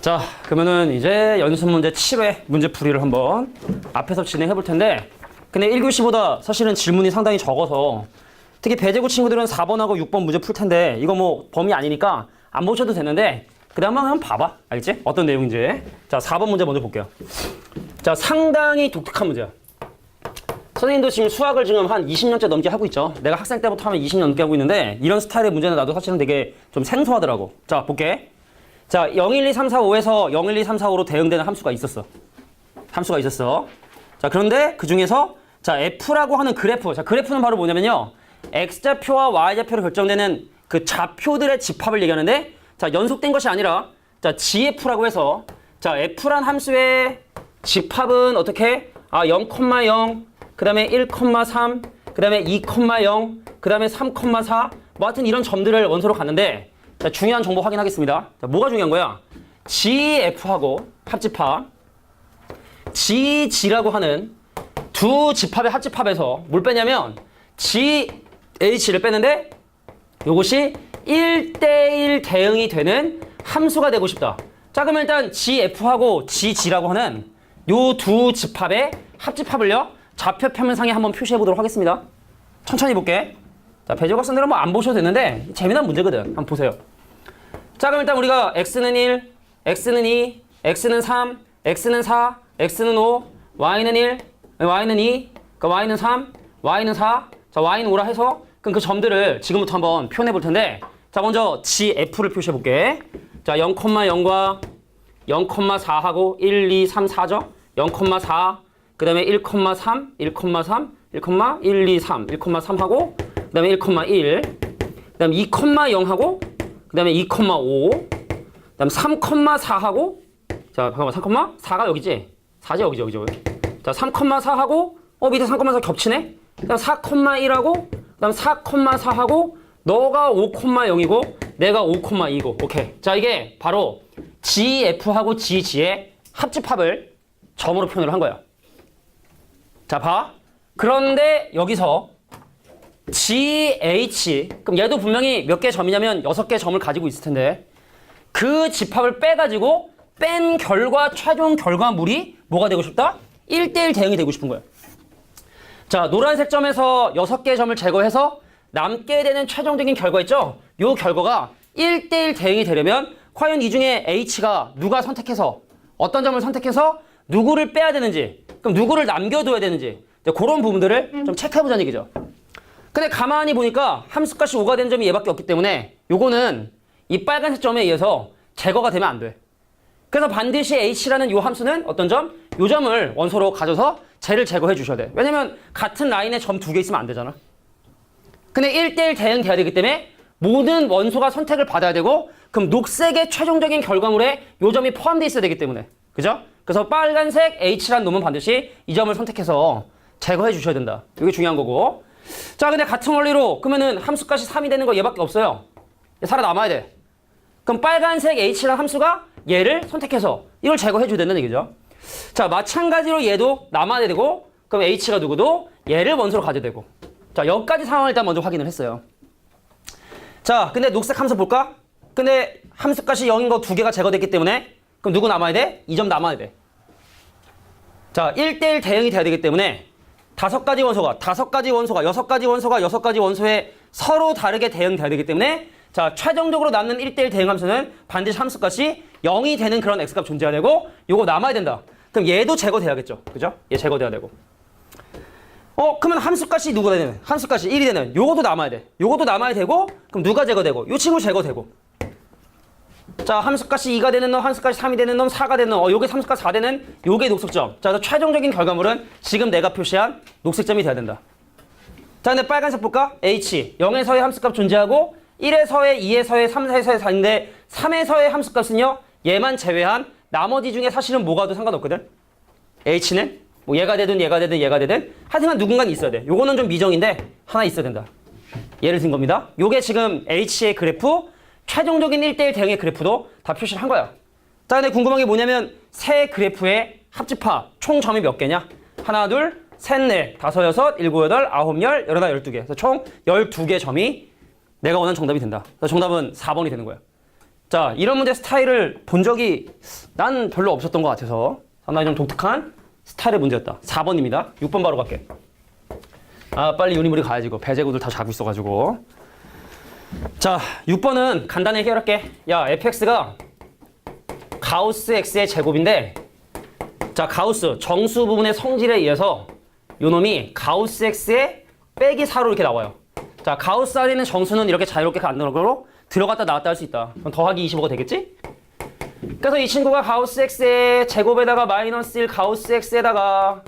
자, 그러면은 이제 연습 문제 7회 문제 풀이를 한번 앞에서 진행해 볼 텐데, 근데 1교시보다 사실은 질문이 상당히 적어서 특히 배제고 친구들은 4번하고 6번 문제 풀 텐데 이거 뭐 범위 아니니까 안 보셔도 되는데 그 다음 한번 봐봐. 알겠지? 어떤 내용인지. 자, 4번 문제 먼저 볼게요. 자, 상당히 독특한 문제야. 선생님도 지금 수학을 지금 한 20년째 넘게 하고 있죠. 내가 학생 때부터 하면 20년 넘게 하고 있는데 이런 스타일의 문제는 나도 사실은 되게 좀 생소하더라고. 자, 볼게. 자, 0, 1, 2, 3, 4, 5에서 0, 1, 2, 3, 4, 5로 대응되는 함수가 있었어. 함수가 있었어. 자, 그런데 그 중에서 자, F라고 하는 그래프. 자, 그래프는 바로 뭐냐면요. X좌표와 Y좌표로 결정되는 그 좌표들의 집합을 얘기하는데, 자, 연속된 것이 아니라, 자, GF라고 해서, 자, F란 함수의 집합은 어떻게? 0,0, 그 다음에 1,3, 그 다음에 2,0, 그 다음에 3,4, 뭐 하여튼 이런 점들을 원소로 갖는데, 자, 중요한 정보 확인하겠습니다. 자, 뭐가 중요한 거야? GF하고 합집합, GG라고 하는 두 집합의 합집합에서 뭘 빼냐면 GH를 빼는데 이것이 1대1 대응이 되는 함수가 되고 싶다. 자, 그러면 일단 GF하고 GG라고 하는 요 두 집합의 합집합을요, 좌표 표면상에 한번 표시해 보도록 하겠습니다. 천천히 볼게. 자, 배제고 학생들은 뭐 안 보셔도 되는데 재미난 문제거든. 한번 보세요. 자, 그럼 일단 우리가 X는 1, X는 2, X는 3, X는 4, X는 5, Y는 1, Y는 2, 그러니까 Y는 3, Y는 4, 자, Y는 5라 해서 그럼 그 점들을 지금부터 한번 표현해 볼 텐데, 자, 먼저 GF를 표시해 볼게. 자, 0,0과 0,4하고 1, 2, 3, 4죠? 0,4, 그 다음에 1,3, 1,3, 1, 2, 3, 1,3하고, 그 다음에 1,1, 그 다음에 2,0하고, 그 다음에 2,5, 그 다음에 3,4하고, 자, 잠깐만, 3,4가 여기지? 4지, 여기지. 자, 3,4하고, 밑에 3,4 겹치네? 그 다음 4,1하고, 그 다음 4,4하고, 너가 5,0이고, 내가 5,2고, 오케이. 자, 이게 바로 GF하고 GG의 합집합을 점으로 표현을 한 거야. 자, 봐. 그런데 여기서 GH, 그럼 얘도 분명히 몇 개 점이냐면 6개 점을 가지고 있을 텐데, 그 집합을 빼가지고 뺀 결과, 최종 결과물이 뭐가 되고 싶다? 1대1 대응이 되고 싶은 거예요. 자, 노란색 점에서 6개 점을 제거해서 남게 되는 최종적인 결과 있죠? 요 결과가 1대1 대응이 되려면 과연 이 중에 H가 누가 선택해서, 어떤 점을 선택해서 누구를 빼야 되는지, 그럼 누구를 남겨둬야 되는지, 그런 부분들을 좀 체크해보자는 얘기죠. 근데 가만히 보니까 함수값이 5가 되는 점이 얘밖에 없기 때문에 요거는 이 빨간색 점에 의해서 제거가 되면 안 돼. 그래서 반드시 H라는 요 함수는 어떤 점? 요 점을 원소로 가져서 쟤를 제거해 주셔야 돼. 왜냐면 같은 라인에 점 2개 있으면 안 되잖아. 근데 1대1 대응 돼야 되기 때문에 모든 원소가 선택을 받아야 되고, 그럼 녹색의 최종적인 결과물에 요 점이 포함되어 있어야 되기 때문에. 그죠? 그래서 빨간색 H라는 놈은 반드시 이 점을 선택해서 제거해 주셔야 된다. 이게 중요한 거고. 자, 근데 같은 원리로 그러면은 함수값이 3이 되는 거 얘밖에 없어요. 살아남아야 돼. 그럼 빨간색 H라는 함수가 얘를 선택해서 이걸 제거해 줘야 된다는 얘기죠. 자, 마찬가지로 얘도 남아야 되고, 그럼 H가 누구도 얘를 원소로 가져야 되고. 자, 여기까지 상황을 일단 먼저 확인을 했어요. 자, 근데 녹색 함수 볼까? 근데 함수값이 0인 거 2개가 제거됐기 때문에 그럼 누구 남아야 돼? 이 점 남아야 돼. 자, 1대1 대응이 돼야 되기 때문에 5가지 원소가 6가지 원소에 서로 다르게 대응돼야 되기 때문에, 자, 최종적으로 남는 1대1 대응 함수는 반드시 함수값이 0이 되는 그런 x값 존재해야 되고, 요거 남아야 된다. 그럼 얘도 제거돼야겠죠. 그죠? 얘 제거돼야 되고. 그러면 함수값이 누가 되는? 함수값이 1이 되는. 요것도 남아야 돼. 요것도 남아야 되고, 그럼 누가 제거되고? 요 친구 제거되고. 자, 함수값이 2가 되는 놈, 함수값이 3이 되는 놈, 4가 되는 놈, 요게 함수값 4 되는 요게 녹색점. 자, 그래서 최종적인 결과물은 지금 내가 표시한 녹색점이 돼야 된다. 자, 근데 빨간색 볼까? H. 0에서의 함수값 존재하고, 1에서의, 2에서의, 3에서의 4인데, 3에서의 함수값은요, 얘만 제외한 나머지 중에 사실은 뭐가도 상관없거든? H는 뭐 얘가 되든 하여튼간 누군가는 있어야 돼. 요거는 좀 미정인데 하나 있어야 된다. 예를 든 겁니다. 요게 지금 H의 그래프, 최종적인 1대1 대응의 그래프도 다 표시를 한 거야. 자, 근데 궁금한 게 뭐냐면 세 그래프의 합집합 총 점이 몇 개냐? 하나, 둘, 셋, 넷, 다섯, 여섯, 일곱, 여덟, 아홉, 열, 열하나, 12개. 그래서 총 12개 점이 내가 원하는 정답이 된다. 그래서 정답은 4번이 되는 거야. 자, 이런 문제 스타일을 본 적이 난 별로 없었던 것 같아서 상당히 좀 독특한 스타일의 문제였다. 4번입니다. 6번 바로 갈게. 아, 빨리 유니물이 가야지. 이거 배제구들 다 자고 있어가지고. 자, 6번은 간단히 해결할게. 야, fx가 가우스 x의 제곱인데, 자, 가우스 정수 부분의 성질에 의해서 요 놈이 가우스 x의 빼기 4로 이렇게 나와요. 자, 가우스 안에 있는 정수는 이렇게 자유롭게 간다는 거로 들어갔다 나왔다 할 수 있다. 그럼 더하기 25가 되겠지? 그래서 이 친구가 가우스 x의 제곱에다가 마이너스 1 가우스 x에다가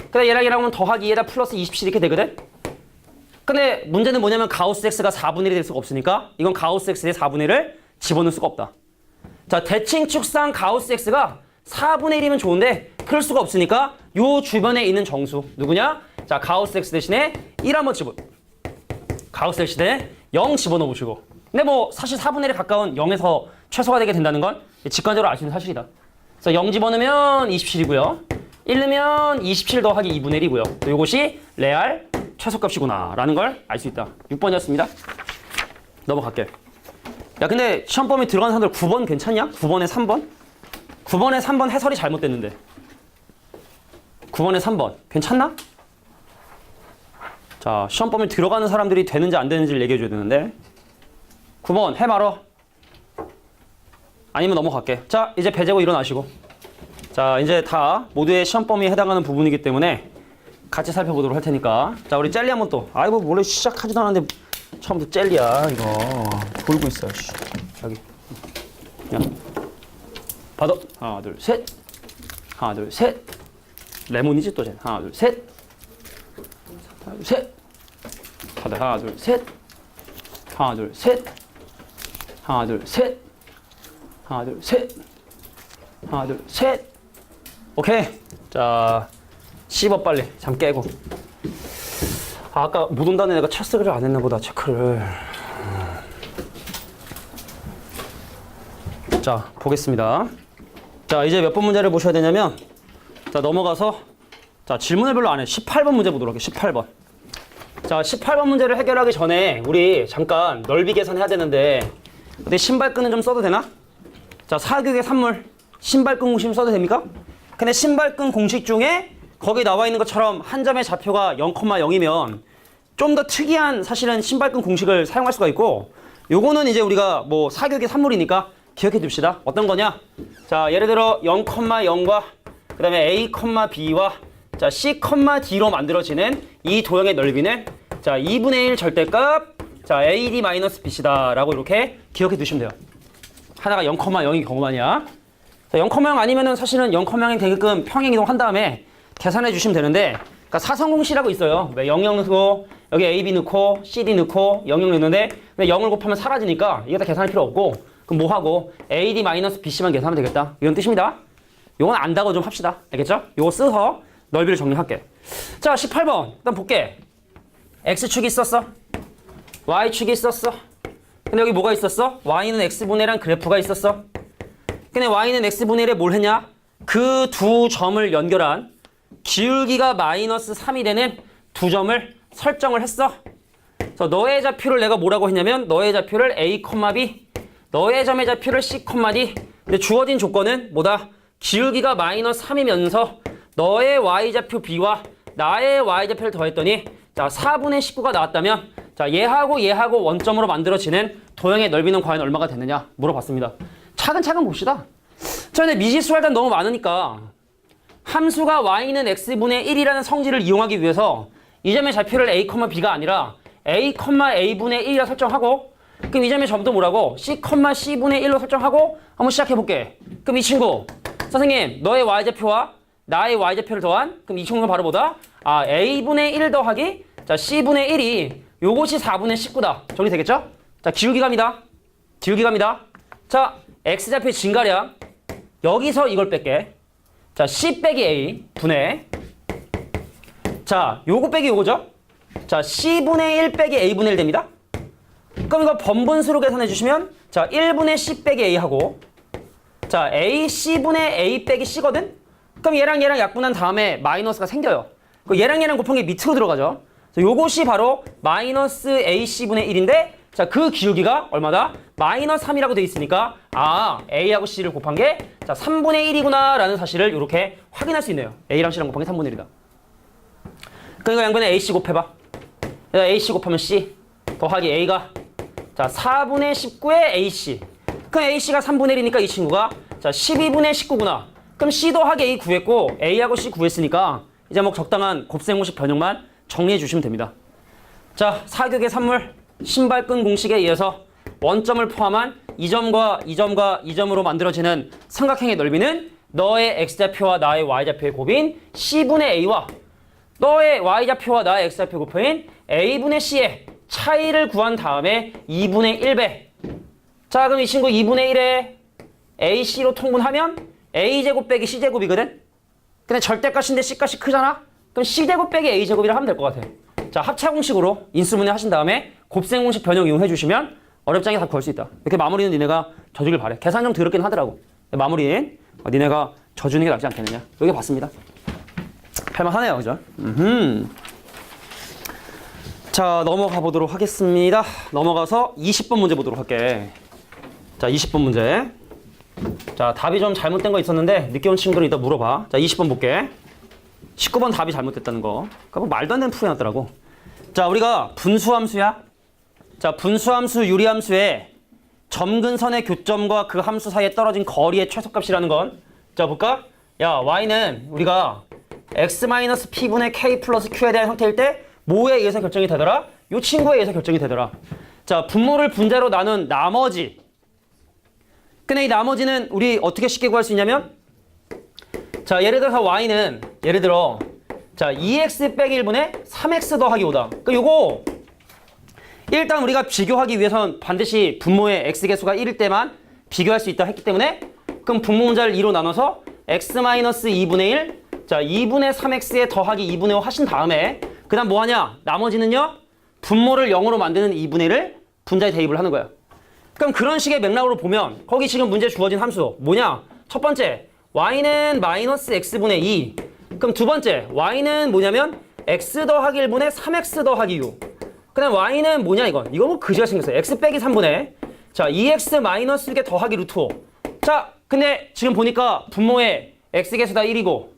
그다음 얘랑 하면 더하기 2에다 플러스 27 이렇게 되거든? 근데 문제는 뭐냐면 가우스 x가 4분의 1이 될 수가 없으니까 이건 가우스 x의 4분의 1을 집어넣을 수가 없다. 자, 대칭축상 가우스 x가 4분의 1이면 좋은데 그럴 수가 없으니까 요 주변에 있는 정수 누구냐? 자, 가우스 x 대신에 1 한번 가우스 x 대신에 0 집어넣어 보시고. 근데 뭐 사실 4분의 1에 가까운 0에서 최소가 되게 된다는 건 직관적으로 알 수 있는 사실이다. 그래서 0 집어넣으면 27이고요. 1 넣으면 27 더하기 2분의 1이고요. 이것이 레알 최소값이구나 라는 걸 알 수 있다. 6번이었습니다. 넘어갈게. 야, 근데 시험 범위 들어간 사람들 9번 괜찮냐? 9번에 3번? 9번에 3번 해설이 잘못됐는데 9번에 3번 괜찮나? 자, 시험 범위 들어가는 사람들이 되는지 안 되는지를 얘기해 줘야 되는데 9번 해 말어. 아니면 넘어갈게. 자, 이제 배제고 일어나시고. 자, 이제 다 모두의 시험 범위에 해당하는 부분이기 때문에 같이 살펴보도록 할 테니까. 자, 우리 젤리 한번 또. 아이고, 원래 시작하지도 않았는데 처음부터 젤리야 이거. 돌고 있어. 여기. 야, 받아. 하나, 둘, 셋. 하나, 둘, 셋. 레몬이지 또 쟤. 하나, 둘, 셋. 하나, 둘, 셋. 받아. 하나, 둘, 셋. 하나, 둘, 셋. 하나, 둘, 셋. 하나, 둘, 셋. 하나, 둘, 셋. 오케이. 자, 씹어 빨리. 잠 깨고. 아, 아까 못 온다는 애가 체스를 안 했나 보다, 체크를. 자, 보겠습니다. 자, 이제 몇 번 문제를 보셔야 되냐면, 자, 넘어가서, 자, 질문을 별로 안 해. 18번 문제 보도록 할게요. 18번. 자, 18번 문제를 해결하기 전에 우리 잠깐 넓이 계산해야 되는데, 근데 신발끈은 좀 써도 되나? 자, 사교육의 산물. 신발끈 공식 써도 됩니까? 근데 신발끈 공식 중에 거기 나와 있는 것처럼 한 점의 좌표가 0,0이면 좀 더 특이한 사실은 신발끈 공식을 사용할 수가 있고, 요거는 이제 우리가 뭐 사교육의 산물이니까 기억해 둡시다. 어떤 거냐? 자, 예를 들어 0,0과 그 다음에 A, B와 자, C, D로 만들어지는 이 도형의 넓이는 자, 2분의 1 절대값 자, AD-BC다 라고 이렇게 기억해 두시면 돼요. 하나가 0,0인 경우만이야. 자, 0,0 아니면은 사실은 0,0이 되게끔 평행이동 한 다음에 계산해 주시면 되는데, 그러니까 사성공식이라고 있어요. 00 넣고 여기 AB 넣고 CD 넣고 00 넣는데 0을 곱하면 사라지니까 이거 다 계산할 필요 없고, 그럼 뭐 하고 AD-BC만 계산하면 되겠다. 이런 뜻입니다. 요건 안다고 좀 합시다. 알겠죠? 요거 써서 넓이를 정리할게. 자, 18번 일단 볼게. X축이 있었어. Y축이 있었어. 근데 여기 뭐가 있었어? Y는 X분의 1란 그래프가 있었어. 근데 Y는 X분의 1에 뭘 했냐? 그 두 점을 연결한 기울기가 마이너스 3이 되는 두 점을 설정을 했어. 그래서 너의 좌표를 내가 뭐라고 했냐면 너의 좌표를 A, B, 너의 점의 좌표를 C, D. 근데 주어진 조건은 뭐다? 기울기가 마이너스 3이면서 너의 Y좌표 B와 나의 Y좌표를 더했더니 자, 4분의 19가 나왔다면 자, 얘하고 원점으로 만들어지는 도형의 넓이는 과연 얼마가 되느냐 물어봤습니다. 차근차근 봅시다. 자, 근데 미지수가 일단 너무 많으니까 함수가 y는 x분의 1이라는 성질을 이용하기 위해서 이 점의 좌표를 a, b가 아니라 a, a분의 1이라 설정하고, 그럼 이 점의 점도 뭐라고? c, c분의 1로 설정하고 한번 시작해볼게. 그럼 이 친구 선생님 너의 y좌표와 나의 y좌표를 더한 그럼 이 친구는 바로 뭐다? 아, a분의 1 더하기 자, c분의 1이 요것이 4분의 19다. 정리되겠죠? 자, 기울기감이다. 자, x좌표의 진가량 여기서 이걸 뺄게. 자, c 빼기 a 분의 자, 요거 빼기 요거죠? 자, c분의 1 빼기 a분의 1 됩니다. 그럼 이거 번분수로 계산해 주시면 자, 1분의 c 빼기 a 하고 자, a c분의 a 빼기 c거든? 그럼 얘랑 약분한 다음에 마이너스가 생겨요. 그 얘랑 곱한 게 밑으로 들어가죠. 요것이 바로 마이너스 ac분의 1인데 자, 그 기울기가 얼마다? 마이너스 3이라고 돼 있으니까 A하고 C를 곱한 게 자, 3분의 1이구나 라는 사실을 이렇게 확인할 수 있네요. A랑 C랑 곱한 게 3분의 1이다. 그러니까 양변에 AC 곱해봐. AC 곱하면 C 더하기 A가 자 4분의 19의 AC. 그럼 AC가 3분의 1이니까 이 친구가 자 12분의 19구나. 그럼 C 더하기 A 구했고 A하고 C 구했으니까 이제 뭐 적당한 곱셈 공식 변형만 정리해 주시면 됩니다. 자, 사격의 산물 신발끈 공식에 의해서 원점을 포함한 이 점과 이 점과 이 점으로 만들어지는 삼각형의 넓이는 너의 x좌표와 나의 y좌표의 곱인 c분의 a와 너의 y좌표와 나의 x좌표 곱인 a분의 c의 차이를 구한 다음에 2분의 1배. 자, 그럼 이 친구 2분의 1에 ac로 통분하면 a제곱 빼기 c제곱이거든? 근데 절대값인데 c값이 크잖아? 그럼 c제곱 빼기 a제곱이라 하면 될 것 같아. 자, 합차 공식으로 인수분해 하신 다음에 곱셈 공식 변형 이용해 주시면 어렵지 않게 다 구할 수 있다. 이렇게 마무리는 니네가 져주길 바래. 계산 좀 더럽긴 하더라고. 마무리는 니네가 져주는 게 낫지 않겠느냐. 여기 봤습니다. 할만하네요, 그죠? 자, 넘어가 보도록 하겠습니다. 넘어가서 20번 문제 보도록 할게. 자, 20번 문제. 자, 답이 좀 잘못된 거 있었는데 늦게 온 친구들은 이따 물어봐. 자, 20번 볼게. 19번 답이 잘못됐다는 거. 그러니까 말도 안 되는 풀이 났더라고. 자, 우리가 분수함수야. 자, 분수함수 유리함수의 점근선의 교점과 그 함수 사이에 떨어진 거리의 최소값이라는 건 자, 볼까? 야, y는 우리가 x-p분의 k 플러스 q에 대한 형태일 때 뭐에 의해서 결정이 되더라? 요 친구에 의해서 결정이 되더라. 자, 분모를 분자로 나눈 나머지. 근데 이 나머지는 우리 어떻게 쉽게 구할 수 있냐면 자, 예를 들어서 y는 예를 들어 자, 2x 빼기 1분의 3x 더하기 5다. 그러니까 요거 일단 우리가 비교하기 위해선 반드시 분모의 x개수가 1일 때만 비교할 수 있다 했기 때문에 그럼 분모 문자를 2로 나눠서 x-2분의 1 자, 2분의 3x에 더하기 2분의 5 하신 다음에 그 다음 뭐 하냐? 나머지는요 분모를 0으로 만드는 2분의 1을 분자에 대입을 하는 거야. 그럼 그런 식의 맥락으로 보면 거기 지금 문제 주어진 함수 뭐냐? 첫 번째 y는 마이너스 x분의 2 그럼 두 번째 y는 뭐냐면 x 더하기 1분의 3x 더하기 6 그 다음 y는 뭐냐 이건 이거 뭐 그지가 생겼어요. x 빼기 3분의 자 2x 마이너스 6에 더하기 루트 5 자 근데 지금 보니까 분모의 x개수 다 1이고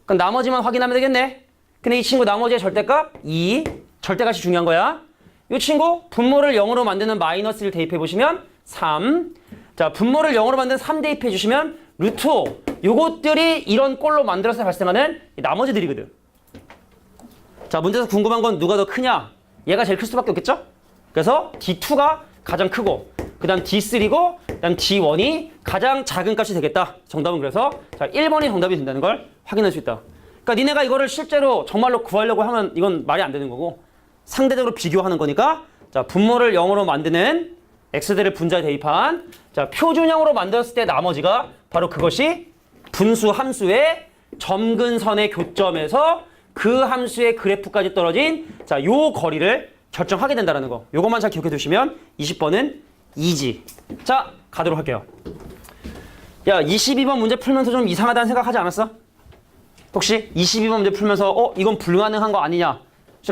그럼 나머지만 확인하면 되겠네. 근데 이 친구 나머지의 절대값 2 절대값이 중요한 거야. 이 친구 분모를 0으로 만드는 마이너스를 대입해 보시면 3 자 분모를 0으로 만드는 3 대입해 주시면 루트 5 요것들이 이런 꼴로 만들어서 발생하는 나머지들이거든. 자 문제에서 궁금한 건 누가 더 크냐? 얘가 제일 클 수밖에 없겠죠? 그래서 D2가 가장 크고 그 다음 D3고 그 다음 D1이 가장 작은 값이 되겠다. 정답은 그래서 자 1번이 정답이 된다는 걸 확인할 수 있다. 그러니까 니네가 이거를 실제로 정말로 구하려고 하면 이건 말이 안 되는 거고 상대적으로 비교하는 거니까 자 분모를 0으로 만드는 x들을 분자에 대입한 자 표준형으로 만들었을 때 나머지가 바로 그것이 분수 함수의 점근선의 교점에서 그 함수의 그래프까지 떨어진 자 요 거리를 결정하게 된다는 거. 요것만 잘 기억해 두시면 20번은 이지. 자 가도록 할게요. 야 22번 문제 풀면서 좀 이상하다는 생각하지 않았어? 혹시 22번 문제 풀면서 이건 불가능한 거 아니냐?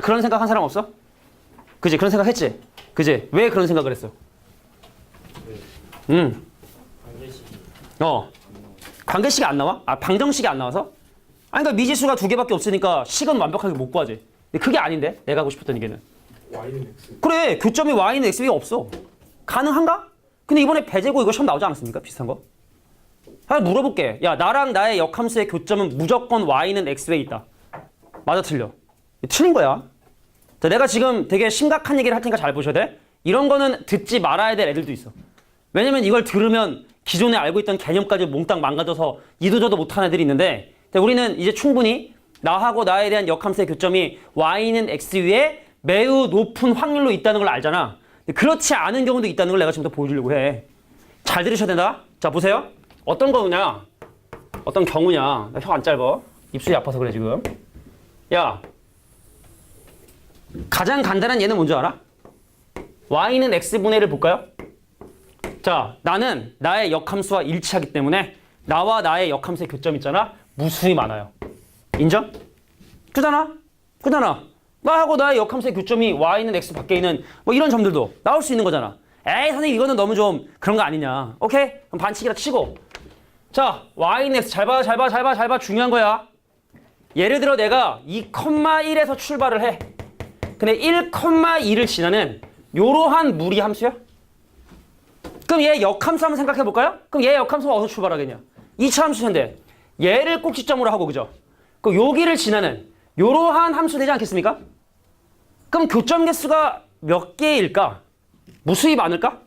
그런 생각한 사람 없어? 그지? 그런 생각 했지? 그지? 왜 그런 생각을 했어? 관계식이 안 나와? 아 방정식이 안 나와서? 아니 그러니까 미지수가 두 개밖에 없으니까 식은 완벽하게 못 구하지. 근데 그게 아닌데 내가 하고 싶었던 얘기는 y는 x. 그래 교점이 y는 x가 없어. 가능한가? 근데 이번에 배제고 이거 시험 나오지 않았습니까? 비슷한 거? 하나 물어볼게. 야 나랑 나의 역함수의 교점은 무조건 y는 x에 있다. 맞아 틀려? 틀린 거야. 자, 내가 지금 되게 심각한 얘기를 할 테니까 잘 보셔야 돼. 이런 거는 듣지 말아야 될 애들도 있어. 왜냐면 이걸 들으면 기존에 알고 있던 개념까지 몽땅 망가져서 이도저도 못하는 애들이 있는데 우리는 이제 충분히 나하고 나에 대한 역함수의 교점이 y는 x 위에 매우 높은 확률로 있다는 걸 알잖아. 그렇지 않은 경우도 있다는 걸 내가 지금 더 보여주려고 해. 잘 들으셔야 된다. 자 보세요. 어떤 거냐? 어떤 경우냐? 나 혀 안 짧아. 입술이 아파서 그래 지금. 야 가장 간단한 얘는 뭔지 알아? y는 x분의 1을 볼까요? 자 나는 나의 역함수와 일치하기 때문에 나와 나의 역함수의 교점 있잖아. 무수히 많아요. 인정? 그잖아? 그잖아? 나하고 나의 역함수의 교점이 y는 x 밖에 있는 뭐 이런 점들도 나올 수 있는 거잖아. 에이 선생님 이거는 너무 좀 그런 거 아니냐. 오케이? 그럼 반칙이라 치고. 자, y는 x 잘 봐, 잘 봐, 잘 봐, 잘 봐. 중요한 거야. 예를 들어 내가 2,1에서 출발을 해. 근데 1,2를 지나는 요러한 무리 함수야? 그럼 얘 역함수 한번 생각해 볼까요? 그럼 얘 역함수가 어디서 출발하겠냐? 2차 함수인데 얘를 꼭지점으로 하고 그죠? 그럼 여기를 지나는 요러한 함수 되지 않겠습니까? 그럼 교점 개수가 몇 개일까? 무수히 많을까?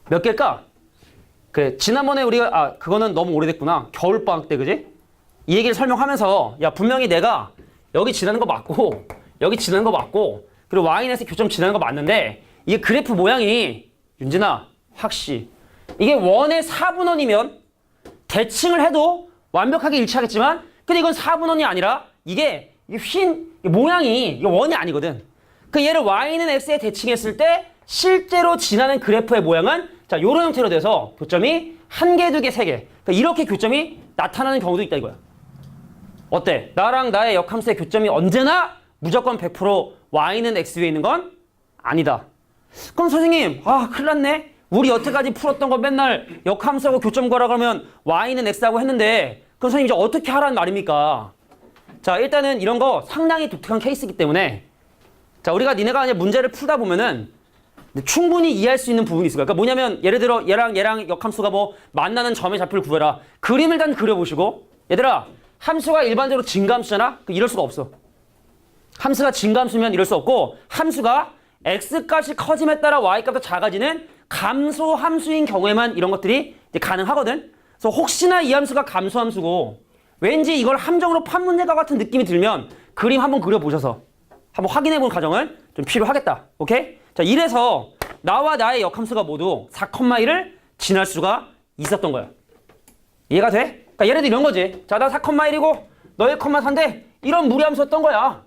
몇 개일까? 그래, 지난번에 우리가 그거는 너무 오래됐구나. 겨울방학 때 그지? 이 얘기를 설명하면서 야 분명히 내가 여기 지나는 거 맞고 여기 지나는 거 맞고 그리고 y넷의 교점 지나는 거 맞는데 이게 그래프 모양이 윤진아 확시 이게 원의 4분원이면 대칭을 해도 완벽하게 일치하겠지만 근데 이건 4분원이 아니라 이게 휜 모양이 이게 원이 아니거든. 그 얘를 y는 x에 대칭했을 때 실제로 지나는 그래프의 모양은 자 요런 형태로 돼서 교점이 1개, 2개, 3개 그러니까 이렇게 교점이 나타나는 경우도 있다 이거야. 어때? 나랑 나의 역함수의 교점이 언제나 무조건 100% y는 x 위에 있는 건 아니다. 그럼 선생님 큰일 났네. 우리 여태까지 풀었던 거 맨날 역함수하고 교점 구하라 그러면 y는 x하고 했는데 그럼 선생님 이제 어떻게 하라는 말입니까? 자 일단은 이런 거 상당히 독특한 케이스이기 때문에 자 우리가 니네가 이제 문제를 풀다 보면은 충분히 이해할 수 있는 부분이 있을 거야. 그러니까 뭐냐면 예를 들어 얘랑 역함수가 뭐 만나는 점의 좌표를 구해라. 그림을 단 그려보시고 얘들아 함수가 일반적으로 증가함수잖아? 이럴 수가 없어. 함수가 증가함수면 이럴 수 없고 함수가 x값이 커짐에 따라 y값도 작아지는 감소함수인 경우에만 이런 것들이 이제 가능하거든. 그래서 혹시나 이 함수가 감소함수고 왠지 이걸 함정으로 판문제과 같은 느낌이 들면 그림 한번 그려보셔서 한번 확인해보는 과정은 좀 필요하겠다. 오케이? 자 이래서 나와 나의 역함수가 모두 4,1을 지날 수가 있었던 거야. 이해가 돼? 그러니까 예를 들어 이런 거지. 자, 나 4,1이고 너 1,4인데 이런 무리함수였던 거야.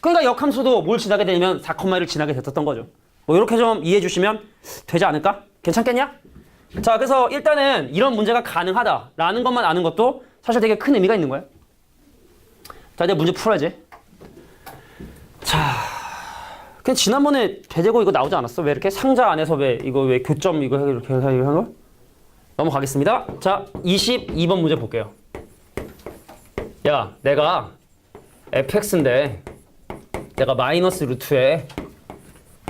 그러니까 역함수도 뭘 지나게 되면 4,1을 지나게 됐었던 거죠. 뭐 이렇게 좀 이해해 주시면 되지 않을까? 괜찮겠냐? 자, 그래서 일단은 이런 문제가 가능하다라는 것만 아는 것도 사실 되게 큰 의미가 있는 거야. 자, 이제 문제 풀어야지. 자, 그냥 지난번에 배제고 이거 나오지 않았어? 왜 이렇게 상자 안에서 왜 교점 이거 이렇게 한 거? 넘어가겠습니다. 자, 22번 문제 볼게요. 야, 내가 fx인데 내가 마이너스 루트에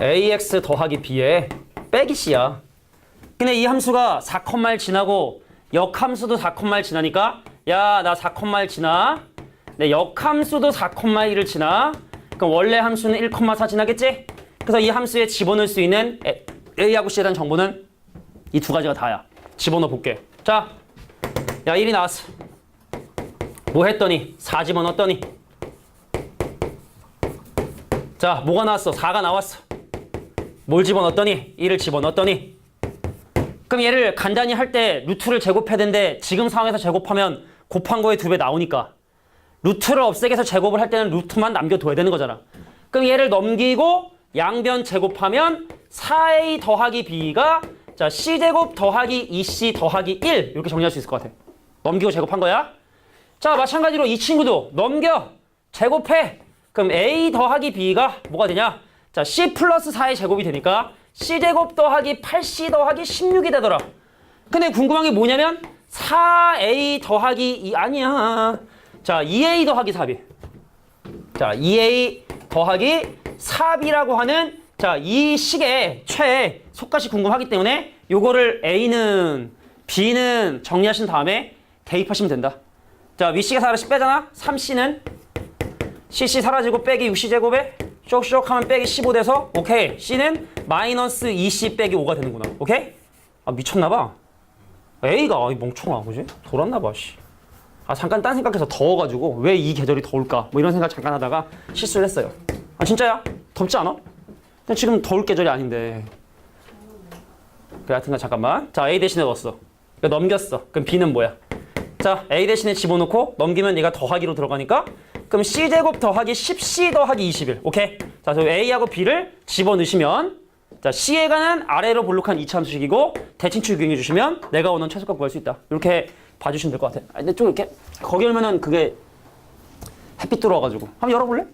ax 더하기 b에 빼기 c야. 근데 이 함수가 4,1 지나고 역함수도 4,1 지나니까 야, 나 4,1 지나. 내 역함수도 4,1을 지나. 그럼 원래 함수는 1,4 지나겠지? 그래서 이 함수에 집어넣을 수 있는 a하고 c에 대한 정보는 이 두 가지가 다야. 집어넣어 볼게. 자, 야 1이 나왔어. 뭐 했더니 4 집어넣었더니 자 뭐가 나왔어? 4가 나왔어. 뭘 집어넣었더니 1을 집어넣었더니 그럼 얘를 간단히 할 때 루트를 제곱해야 되는데 지금 상황에서 제곱하면 곱한 거에 2배 나오니까 루트를 없애게 해서 제곱을 할 때는 루트만 남겨둬야 되는 거잖아. 그럼 얘를 넘기고 양변 제곱하면 4a 더하기 b가 자 c제곱 더하기 2c 더하기 1 이렇게 정리할 수 있을 것 같아. 넘기고 제곱한 거야. 자 마찬가지로 이 친구도 넘겨 제곱해. 그럼 a 더하기 b가 뭐가 되냐? 자 c 플러스 4의 제곱이 되니까 c제곱 더하기 8c 더하기 16이 되더라. 근데 궁금한 게 뭐냐면 4a 더하기 2 아니야. 자 2a 더하기 4b. 자 2a 더하기 4b라고 하는 자 이 식의 최 속값이 궁금하기 때문에 요거를 a는 b는 정리하신 다음에 대입하시면 된다. 자 위식에서 하나씩 빼잖아. 3c는 cc 사라지고 빼기 6c제곱에 쇽쇽 하면 빼기 15 돼서 오케이. c는 마이너스 2c 빼기 5가 되는구나. 오케이? 아 미쳤나봐. a가 멍청아 그지? 돌았나봐 씨. 아 잠깐 딴 생각해서 더워가지고 왜 이 계절이 더울까? 뭐 이런 생각 잠깐 하다가 실수를 했어요. 아 진짜야? 덥지 않아? 근데 지금 더울 계절이 아닌데. 그래 하여튼간 잠깐만. 자 a 대신에 넣었어. 이거 넘겼어. 그럼 b는 뭐야? 자 a 대신에 집어넣고 넘기면 얘가 더하기로 들어가니까 그럼 c제곱 더하기 10c 더하기 21. 오케이? 자 그래서 a하고 b를 집어넣으시면 자 c에 관한 아래로 볼록한 이차함수식이고 대칭축 유형해 주시면 내가 원하는 최소값 구할 수 있다. 이렇게 봐주시면 될 것 같아. 근데 좀 이렇게 거기 열면은 그게 햇빛 들어와가지고 한번 열어볼래?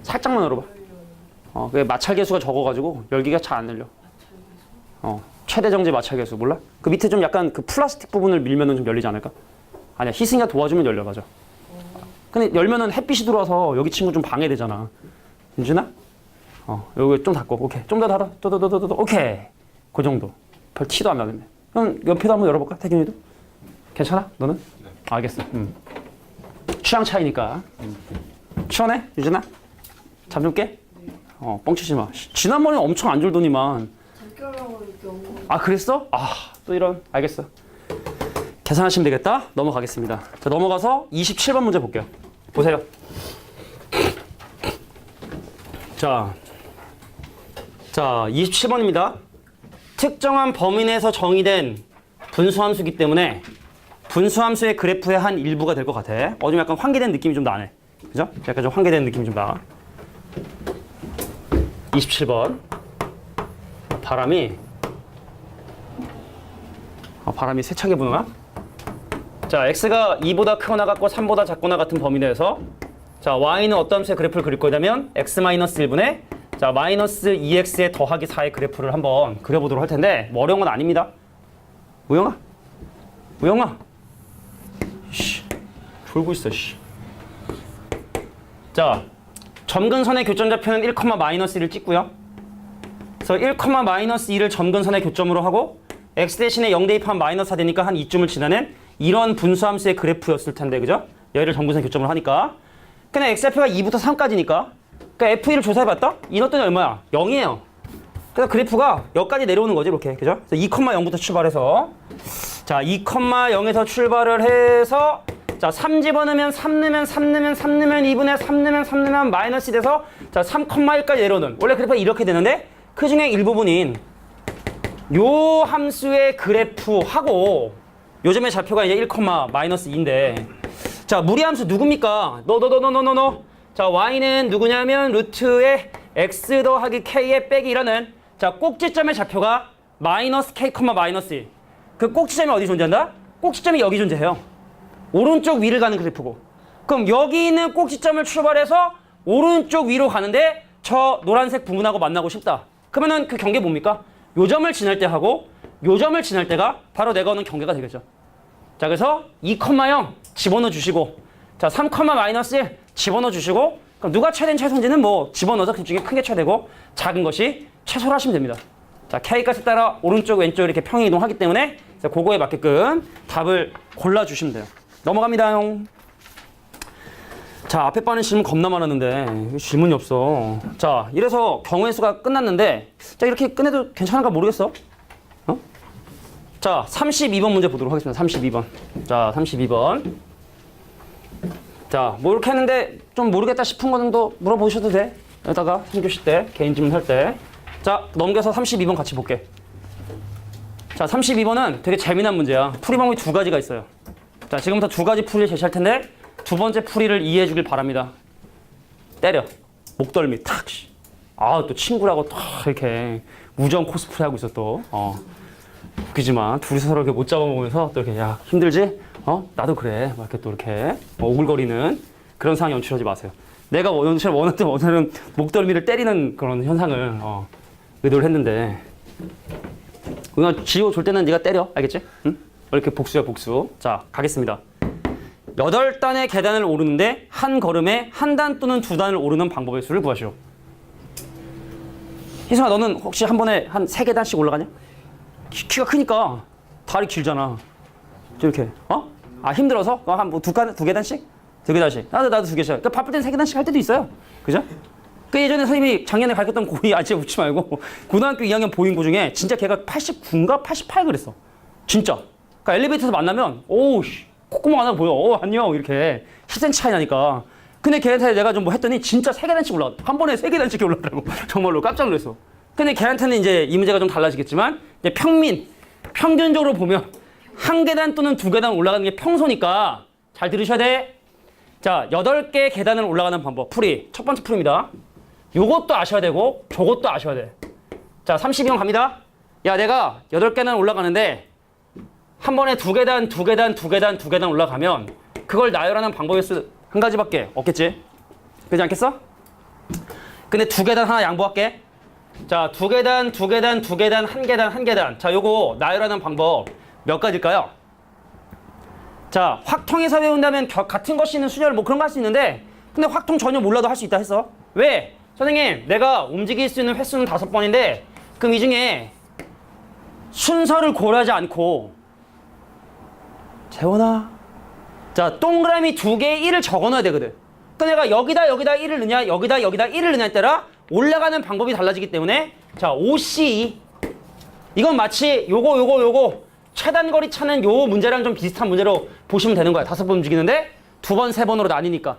살짝만 열어봐. 그게 마찰 계수가 적어가지고 열기가 잘 안 열려. 최대 정제 마찰 계수 몰라? 그 밑에 좀 약간 그 플라스틱 부분을 밀면은 좀 열리지 않을까? 아니야, 희승이가 도와주면 열려, 맞아. 근데 열면은 햇빛이 들어와서 여기 친구 좀 방해되잖아. 윤준아? 여기 좀 닫고, 오케이. 좀 더 닫아. 더, 오케이. 그 정도. 별 티도 안 나겠네. 그럼 옆에도 한번 열어볼까, 태균이도? 괜찮아? 너는? 네. 알겠어. 취향 차이니까. 시원해? 유진아? 잠 좀 깨? 네. 뻥치지 마. 지난번에 엄청 안 졸더니만. 잠결하고 이렇게 온 거. 아, 그랬어? 또 이런. 알겠어. 계산하시면 되겠다. 넘어가겠습니다. 자, 넘어가서 27번 문제 볼게요. 보세요. 자, 27번입니다. 특정한 범위 내에서 정의된 분수함수이기 때문에 분수함수의 그래프의 한 일부가 될 것 같아. 좀 약간 환기된 느낌이 좀 나네. 그죠? 약간 좀 환기된 느낌이 좀 나. 27번. 바람이 세차게 부나? 자, x가 2보다 크거나 같고 3보다 작거나 같은 범위 내에서 자, y는 어떤 함수의 그래프를 그릴 거냐면 x-1분의 자, 마이너스 2x의 더하기 4의 그래프를 한번 그려보도록 할 텐데 뭐 어려운 건 아닙니다. 우영아? 씨, 졸고 있어, 씨. 자, 점근선의 교점좌표는 1,-1을 찍고요. 그래서 1,-2를 점근선의 교점으로 하고 x 대신에 0 대입하면 마이너스 4 되니까 한 이쯤을 지나는 이런 분수함수의 그래프였을 텐데, 그죠? 얘를 점근선 교점으로 하니까. 근데 x좌표가 2부터 3까지니까 그러니까 F1을 조사해봤다? 이넣었더니 얼마야? 0이에요. 그래서 그래프가 여기까지 내려오는 거지, 이렇게. 그죠? 그래서 2,0부터 출발해서 자, 2,0에서 출발을 해서 자, 3 집어넣으면 3 넣으면 2분의 3 넣으면 마이너스 돼서 자, 3,1까지 내려오는 원래 그래프가 이렇게 되는데 그 중에 일부분인 요 함수의 그래프하고 요즘의 좌표가 이제 1,-2인데 자, 무리함수 누굽니까? 자, y는 누구냐면 루트의 x 더하기 k의 빼기라는 자, 꼭지점의 좌표가 마이너스 k, 마이너스 1. 그 꼭지점이 어디 존재한다? 꼭지점이 여기 존재해요. 오른쪽 위를 가는 그래프고. 그럼 여기 있는 꼭지점을 출발해서 오른쪽 위로 가는데 저 노란색 부분하고 만나고 싶다. 그러면은 그 경계 뭡니까? 요 점을 지날 때 하고 요 점을 지날 때가 바로 내가 오는 경계가 되겠죠. 자, 그래서 2,0 집어넣어 주시고 자, 3,-1 집어넣어 주시고 그럼 누가 최대인 최소인지는 뭐 집어넣어서 그 중에 큰 게 최대고 작은 것이 최소로 하시면 됩니다. 자, K값에 따라 오른쪽 왼쪽 이렇게 평행 이동하기 때문에 그거에 맞게끔 답을 골라주시면 돼요. 넘어갑니다. 자, 앞에 빠는 질문 겁나 많았는데 질문이 없어. 자, 이래서 경우의 수가 끝났는데 자, 이렇게 끝내도 괜찮은가 모르겠어. 자, 32번 문제 보도록 하겠습니다. 32번. 자, 32번. 자, 뭐 이렇게 했는데 좀 모르겠다 싶은 거 정도 물어보셔도 돼. 여기다가 3교시 때, 개인 질문 할 때. 자, 넘겨서 32번 같이 볼게. 자, 32번은 되게 재미난 문제야. 풀이 방법이 두 가지가 있어요. 자, 지금부터 두 가지 풀이를 제시할 텐데 두 번째 풀이를 이해해 주길 바랍니다. 때려. 목덜미 탁. 또 친구라고 탁 이렇게 우정 코스프레 하고 있어 또. 웃기지만 둘이서 서로 이렇게 못 잡아먹으면서 또 이렇게 야, 힘들지? 나도 그래. 막 이렇게 또 이렇게 오글거리는 그런 상황 연출하지 마세요. 내가 원하던 오늘은 목덜미를 때리는 그런 현상을 의도를 했는데 그냥 지호 줄 때는 네가 때려. 알겠지? 응? 이렇게 복수야, 복수. 자, 가겠습니다. 8단의 계단을 오르는데 한 걸음에 한 단 또는 두 단을 오르는 방법의 수를 구하시오. 희승아, 너는 혹시 한 번에 한 3계단씩 올라가냐? 키가 크니까 다리 길잖아. 이렇게. 힘들어서? 두 계단씩? 두 계단씩. 나도 2개씩. 그러니까 바쁠 땐 3계단씩 할 때도 있어요. 그죠? 그 예전에 선생님이 작년에 가르쳤던 고2 아직 웃지 말고 고등학교 2학년 보인고 중에 진짜 걔가 89인가 88 그랬어. 진짜. 그러니까 엘리베이터에서 만나면 오우씨 콧구멍 하나 보여. 안녕 이렇게 10cm 차이 나니까. 근데 걔한테 내가 좀 뭐 했더니 진짜 3계단씩 올라가. 한 번에 3계단씩 올라가더라고. 정말로 깜짝 놀랐어. 근데 걔한테는 이제 이 문제가 좀 달라지겠지만 이제 평균적으로 보면 한 계단 또는 두 계단 올라가는 게 평소니까 잘 들으셔야 돼. 자, 8개 계단을 올라가는 방법. 풀이. 첫 번째 풀입니다. 요것도 아셔야 되고 저것도 아셔야 돼. 자, 32번 갑니다. 야, 내가 8계단 올라가는데 한 번에 2계단 올라가면 그걸 나열하는 방법이 한 가지밖에 없겠지. 그렇지 않겠어? 근데 두 계단 하나 양보할게. 자, 두 계단, 두 계단, 두 계단, 한 계단, 한 계단. 자, 요거 나열하는 방법 몇 가지일까요? 자, 확통에서 배운다면 같은 것이 있는 수열 뭐 그런 거 할 수 있는데 근데 확통 전혀 몰라도 할 수 있다 했어. 왜? 선생님, 내가 움직일 수 있는 횟수는 5번인데 그럼 이 중에 순서를 고려하지 않고 재원아, 자, 동그라미 두 개의 1을 적어놔야 되거든. 그러니까 내가 여기다 1을 넣냐, 여기다 1을 넣냐에 따라 올라가는 방법이 달라지기 때문에 자, OC 이건 마치 요거 최단거리 찾는 요 문제랑 좀 비슷한 문제로 보시면 되는 거야. 5번 움직이는데 2번, 3번으로 나뉘니까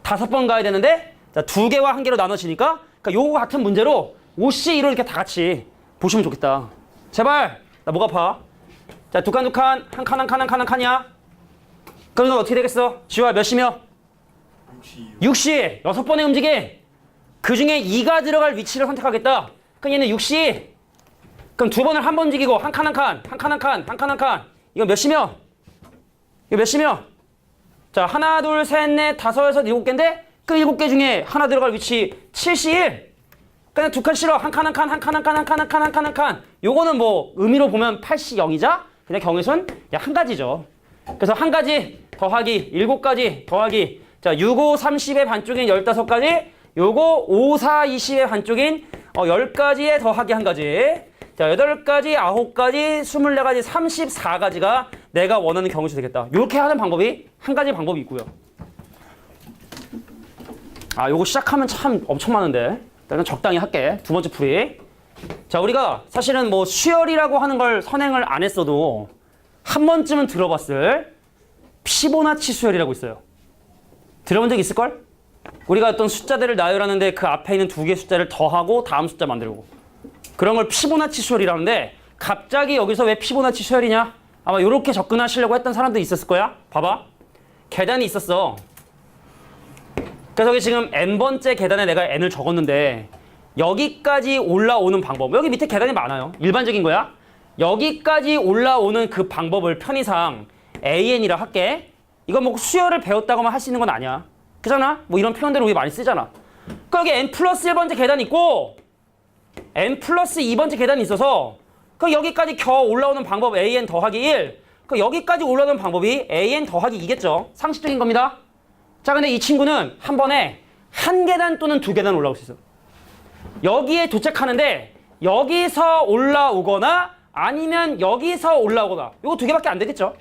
5번 가야 되는데 자, 2개와 1개로 나눠지니까 그러니까 요거 같은 문제로 OC1을 이렇게 다 같이 보시면 좋겠다. 제발 나 목 아파. 자, 두 칸, 한 칸이야. 그럼 이건 어떻게 되겠어? 지호야 몇 시며? 6시. 6번의 움직임. 그 중에 2가 들어갈 위치를 선택하겠다. 그럼 얘는 6시. 그럼 2번을 한 번 움직이고 한 칸. 이건 몇 시며? 이거 몇 시며? 자, 하나, 둘, 셋, 넷, 다섯, 여섯, 7개인데 그 7개 중에 하나 들어갈 위치 7시 1. 그냥 2칸 실어. 한 칸. 요거는 뭐 의미로 보면 8시 0이자 그냥 경우에선 한 가지죠. 그래서 한 가지 더하기 7가지 더하기 자, 6, 5, 30의 반쪽인 15가지 요거 5, 4, 20의 반쪽인 10가지에 더하기 한 가지 자, 8가지, 9가지, 24가지, 34가지가 내가 원하는 경우수 되겠다. 요렇게 하는 방법이 한 가지 방법이 있고요. 아, 요거 시작하면 참 엄청 많은데 일단은 적당히 할게. 두 번째 풀이. 자, 우리가 사실은 뭐 수열이라고 하는 걸 선행을 안 했어도 한 번쯤은 들어봤을 피보나치 수열이라고 있어요. 들어본 적 있을걸? 우리가 어떤 숫자들을 나열하는데 그 앞에 있는 두 개의 숫자를 더하고 다음 숫자 만들고 그런 걸 피보나치 수열이라는데 갑자기 여기서 왜 피보나치 수열이냐? 아마 이렇게 접근하시려고 했던 사람도 있었을 거야. 봐봐. 계단이 있었어. 그래서 여기 지금 n번째 계단에 내가 n을 적었는데 여기까지 올라오는 방법. 여기 밑에 계단이 많아요. 일반적인 거야. 여기까지 올라오는 그 방법을 편의상 AN이라 할게. 이건 뭐 수열을 배웠다고만 할 수 있는 건 아니야. 그잖아? 뭐 이런 표현들을 우리 많이 쓰잖아. 그러니까 여기 n 플러스 1번째 계단이 있고 n 플러스 2번째 계단이 있어서 그 여기까지 겨 올라오는 방법 AN 더하기 1. 그 여기까지 올라오는 방법이 AN 더하기 2겠죠. 상식적인 겁니다. 자, 근데 이 친구는 한 번에 한 계단 또는 두 계단 올라올 수 있어. 여기에 도착하는데 여기서 올라오거나 아니면 여기서 올라오거나 이거 두 개밖에 안 되겠죠.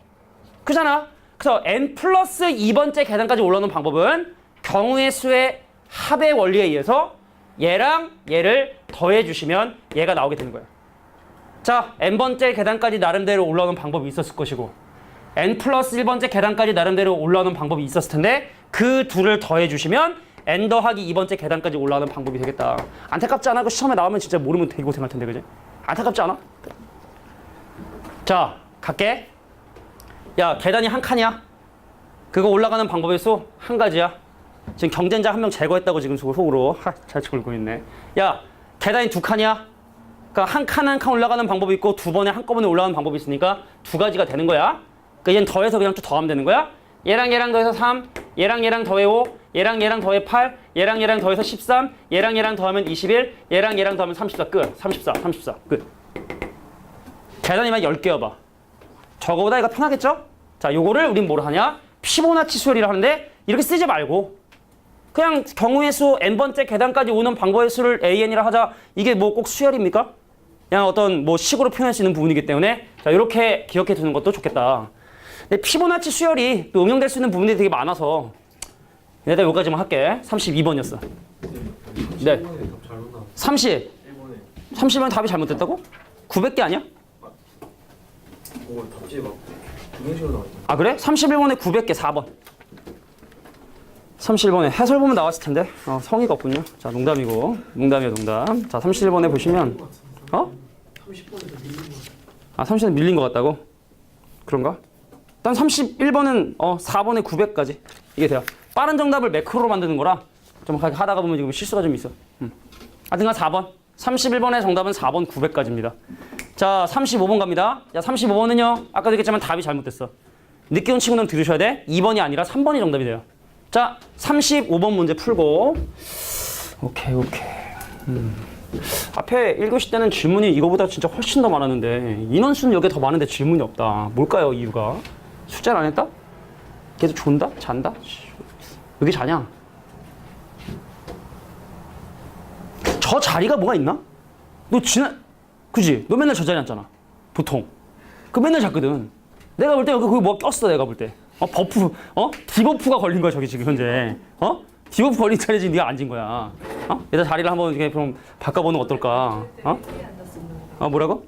그잖아. 그래서 n 플러스 2번째 계단까지 올라오는 방법은 경우의 수의 합의 원리에 의해서 얘랑 얘를 더해 주시면 얘가 나오게 되는 거예요. 자, n번째 계단까지 나름대로 올라오는 방법이 있었을 것이고 n 플러스 1번째 계단까지 나름대로 올라오는 방법이 있었을 텐데 그 둘을 더해 주시면 n 더하기 2번째 계단까지 올라오는 방법이 되겠다. 안타깝지 않아? 그 시험에 나오면 진짜 모르면 되게 고생할 텐데, 그지? 안타깝지 않아? 자, 갈게. 야, 계단이 한 칸이야. 그거 올라가는 방법의 수 한 가지야. 지금 경쟁자 한 명 제거했다고 지금 속으로 잘 졸고 있네. 야, 계단이 두 칸이야. 그러니까 한 칸 올라가는 방법이 있고 두 번에 한꺼번에 올라가는 방법이 있으니까 두 가지가 되는 거야. 그러니까 얘는 더해서 그냥 또 더하면 되는 거야. 얘랑 더해서 3, 얘랑 더해 5, 얘랑 더해 8, 얘랑 더해서 13, 얘랑 더하면 21, 얘랑 더하면 34 끝. 34 끝. 계단이만 10개여봐. 저거보다 이거 편하겠죠? 자, 요거를 우린 뭐로 하냐? 피보나치 수열이라 하는데 이렇게 쓰지 말고 그냥 경우의 수 n번째 계단까지 오는 방법의 수를 AN이라 하자. 이게 뭐 꼭 수열입니까? 그냥 어떤 뭐 식으로 표현할 수 있는 부분이기 때문에 자, 이렇게 기억해 두는 것도 좋겠다. 근데 피보나치 수열이 또 응용될 수 있는 부분들이 되게 많아서 내가 여기까지만 할게. 32번이었어. 네. 30번 답이 잘못됐다고? 900개 아니야? 오, 답지 막 분명식으로 나왔네. 아, 그래? 31번에 900개 4번. 31번에 해설 보면 나왔을 텐데 성의가 없군요. 자, 농담이고 농담이에요, 농담. 자, 31번에 보시면 30번에서 밀린 거. 아, 30번에 밀린 것 같다고? 그런가? 일단 31번은 4번에 900까지 이게 돼요. 빠른 정답을 매크로로 만드는 거라 좀 하다가 보면 지금 실수가 좀 있어. 하여튼간 4번. 31번의 정답은 4번 900까지입니다. 자, 35번 갑니다. 자, 35번은요. 아까도 얘기했지만 답이 잘못됐어. 늦게 온 친구는 들으셔야 돼. 2번이 아니라 3번이 정답이 돼요. 자, 35번 문제 풀고 오케이. 앞에 1교시 때는 질문이 이거보다 진짜 훨씬 더 많았는데 인원수는 여기 더 많은데 질문이 없다. 뭘까요, 이유가? 숙제를 안 했다? 계속 존다? 잔다? 왜 이렇게 자냐? 저 자리가 뭐가 있나? 그지? 너 맨날 저 자리 앉잖아. 보통. 그 맨날 잤거든. 내가 볼 때 여기 거기 뭐 꼈어, 내가 볼 때. 버프, 디버프가 걸린 거야, 저기 지금 현재. 디버프 걸린 자리에 네가 앉은 거야. 얘들 자리를 한번 이렇게 그럼 바꿔보는 거 어떨까? 뭐라고?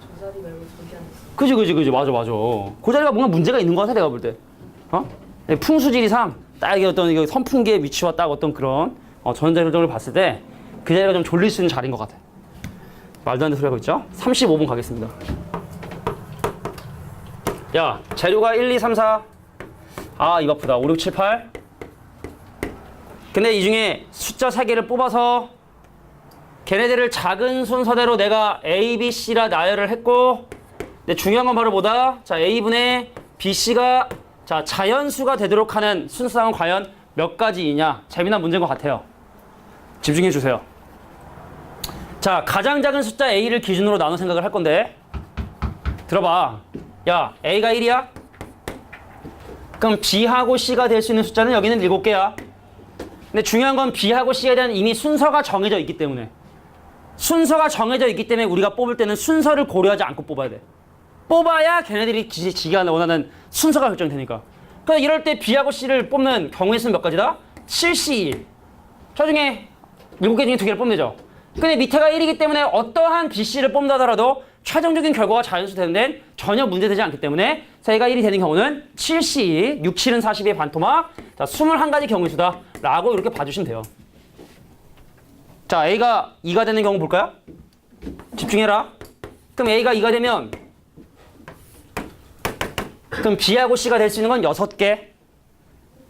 저 자리 말고 저기 앉았어. 그지. 맞아. 그 자리가 뭔가 문제가 있는 거 같아, 내가 볼 때. 풍수지리상 딱 이게 어떤 이게 선풍기의 위치와 딱 어떤 그런 전자조정을 봤을 때 그 자리가 좀 졸릴 수 있는 자리인 것 같아. 말도 안 되는 소리 하고 있죠? 35번 가겠습니다. 야, 재료가 1, 2, 3, 4. 입 아프다. 5, 6, 7, 8. 근데 이 중에 숫자 3개를 뽑아서 걔네들을 작은 순서대로 내가 A, B, C라 나열을 했고, 근데 중요한 건 바로 뭐다? 자, A분의 BC가 자, 자연수가 되도록 하는 순서상은 과연 몇 가지이냐? 재미난 문제인 것 같아요. 집중해 주세요. 자, 가장 작은 숫자 A를 기준으로 나눠 생각을 할 건데, 들어봐. 야, A가 1이야? 그럼 B하고 C가 될 수 있는 숫자는 여기는 7개야. 근데 중요한 건 B하고 C에 대한 이미 순서가 정해져 있기 때문에 우리가 뽑을 때는 순서를 고려하지 않고 뽑아야 돼. 뽑아야 걔네들이 지가 원하는 순서가 결정되니까. 그래서 이럴 때 B하고 C를 뽑는 경우의 수는 몇 가지다? 7C1. 저 중에 7개 중에 2개를 뽑면 되죠. 근데 밑에가 1이기 때문에 어떠한 BC를 뽑는다 하더라도 최종적인 결과가 자연수 되는 데는 전혀 문제되지 않기 때문에 저희가 1이 되는 경우는 7C, 6, 7은 42의 반토막, 자, 21가지 경우의 수다 라고 이렇게 봐주시면 돼요. 자, A가 2가 되는 경우 볼까요? 집중해라. 그럼 A가 2가 되면 그럼 B하고 C가 될 수 있는 건 6개.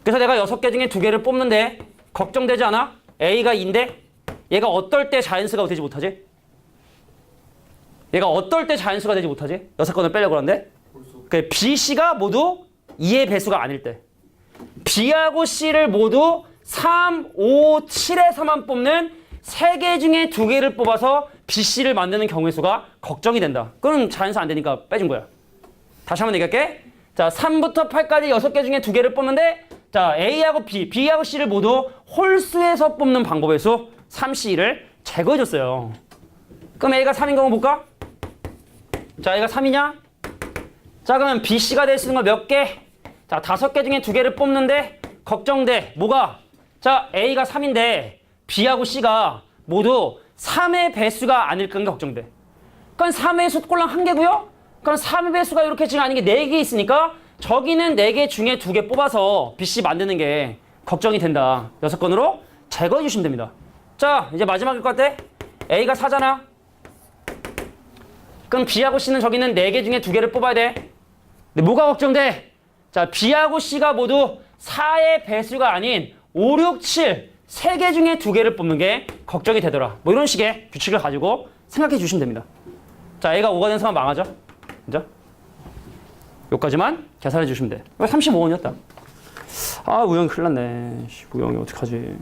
그래서 내가 6개 중에 2개를 뽑는데 걱정되지 않아? A가 2인데 얘가 어떨 때 자연수가 되지 못하지? 얘가 어떨 때 자연수가 되지 못하지? 6건을 빼려고 하는데 그 B, C가 모두 2의 배수가 아닐 때 B하고 C를 모두 3, 5, 7에서만 뽑는 3개 중에 2개를 뽑아서 B, C를 만드는 경우의 수가 걱정이 된다. 그럼 자연수 안 되니까 빼준 거야. 다시 한번 얘기할게. 자, 3부터 8까지 6개 중에 2개를 뽑는데 자, A하고 B, B하고 C를 모두 홀수에서 뽑는 방법의 수 3C를 제거해줬어요. 그럼 A가 3인 경우 볼까? 자, A가 3이냐? 자, 그러면 B, C가 될 수 있는 거 몇 개? 자, 5개 중에 2개를 뽑는데 걱정돼. 뭐가? 자, A가 3인데 B하고 C가 모두 3의 배수가 아닐 건가 걱정돼. 그럼 3의 수꼴랑 1개고요? 그럼 3의 배수가 이렇게 지금 아닌 게 4개 있으니까 저기는 4개 중에 2개 뽑아서 BC 만드는 게 걱정이 된다. 6건으로 제거해 주시면 됩니다. 자, 이제 마지막일 것 같아. A가 4잖아. 그럼 B하고 C는 저기는 4개 중에 2개를 뽑아야 돼. 근데 뭐가 걱정돼? 자, B하고 C가 모두 4의 배수가 아닌 5, 6, 7 3개 중에 2개를 뽑는 게 걱정이 되더라. 뭐 이런 식의 규칙을 가지고 생각해 주시면 됩니다. 자, A가 5가 된 상황 망하죠? 그죠? 여기까지만 계산해 주시면 돼. 35원이었다. 우영이 큰일 났네. 우영이 어떡하지?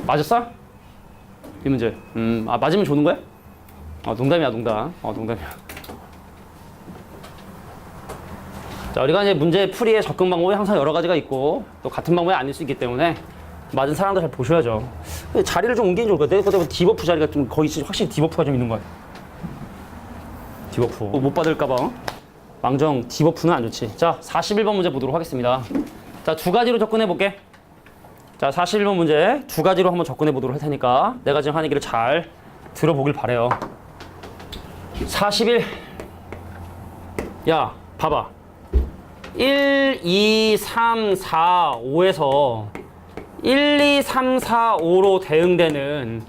맞았어? 이 문제. 맞으면 좋은 거야? 농담이야, 농담. 농담이야. 자, 우리가 이제 문제 풀이의 접근 방법이 항상 여러 가지가 있고 또 같은 방법이 아닐 수 있기 때문에 맞은 사람들 잘 보셔야죠. 자리를 좀 옮기는 게 좋을 것 같아요. 그때 디버프 자리가 좀 거의 확실히 디버프가 좀 있는 것 같아요. 디버프. 못 받을까봐. 망정 디버프는 안 좋지. 자, 41번 문제 보도록 하겠습니다. 자, 2가지로 접근해 볼게. 자, 41번 문제 2가지로 한번 접근해 보도록 할 테니까 내가 지금 하는 얘기를 잘 들어보길 바래요. 41. 야, 봐봐. 1, 2, 3, 4, 5에서 1, 2, 3, 4, 5로 대응되는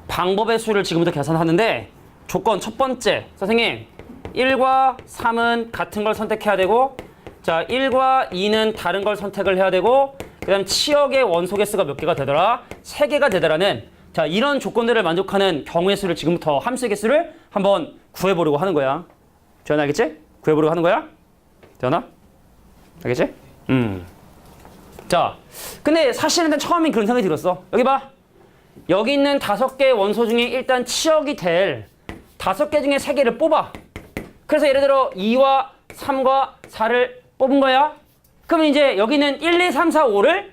방법의 수를 지금부터 계산하는데 조건 첫 번째. 선생님, 1과 3은 같은 걸 선택해야 되고 자, 1과 2는 다른 걸 선택을 해야 되고 그 다음 치역의 원소 개수가 몇 개가 되더라? 3개가 되더라는 자, 이런 조건들을 만족하는 경우의 수를 지금부터 함수의 개수를 한번 구해보려고 하는 거야. 재현아, 알겠지? 구해보려고 하는 거야? 재현아? 알겠지? 자, 근데 사실은 처음엔 그런 생각이 들었어. 여기 봐. 여기 있는 5개의 원소 중에 일단 치역이 될 5개 중에 3개를 뽑아. 그래서 예를 들어 2와 3과 4를 뽑은 거야. 그러면 이제 여기는 1, 2, 3, 4, 5를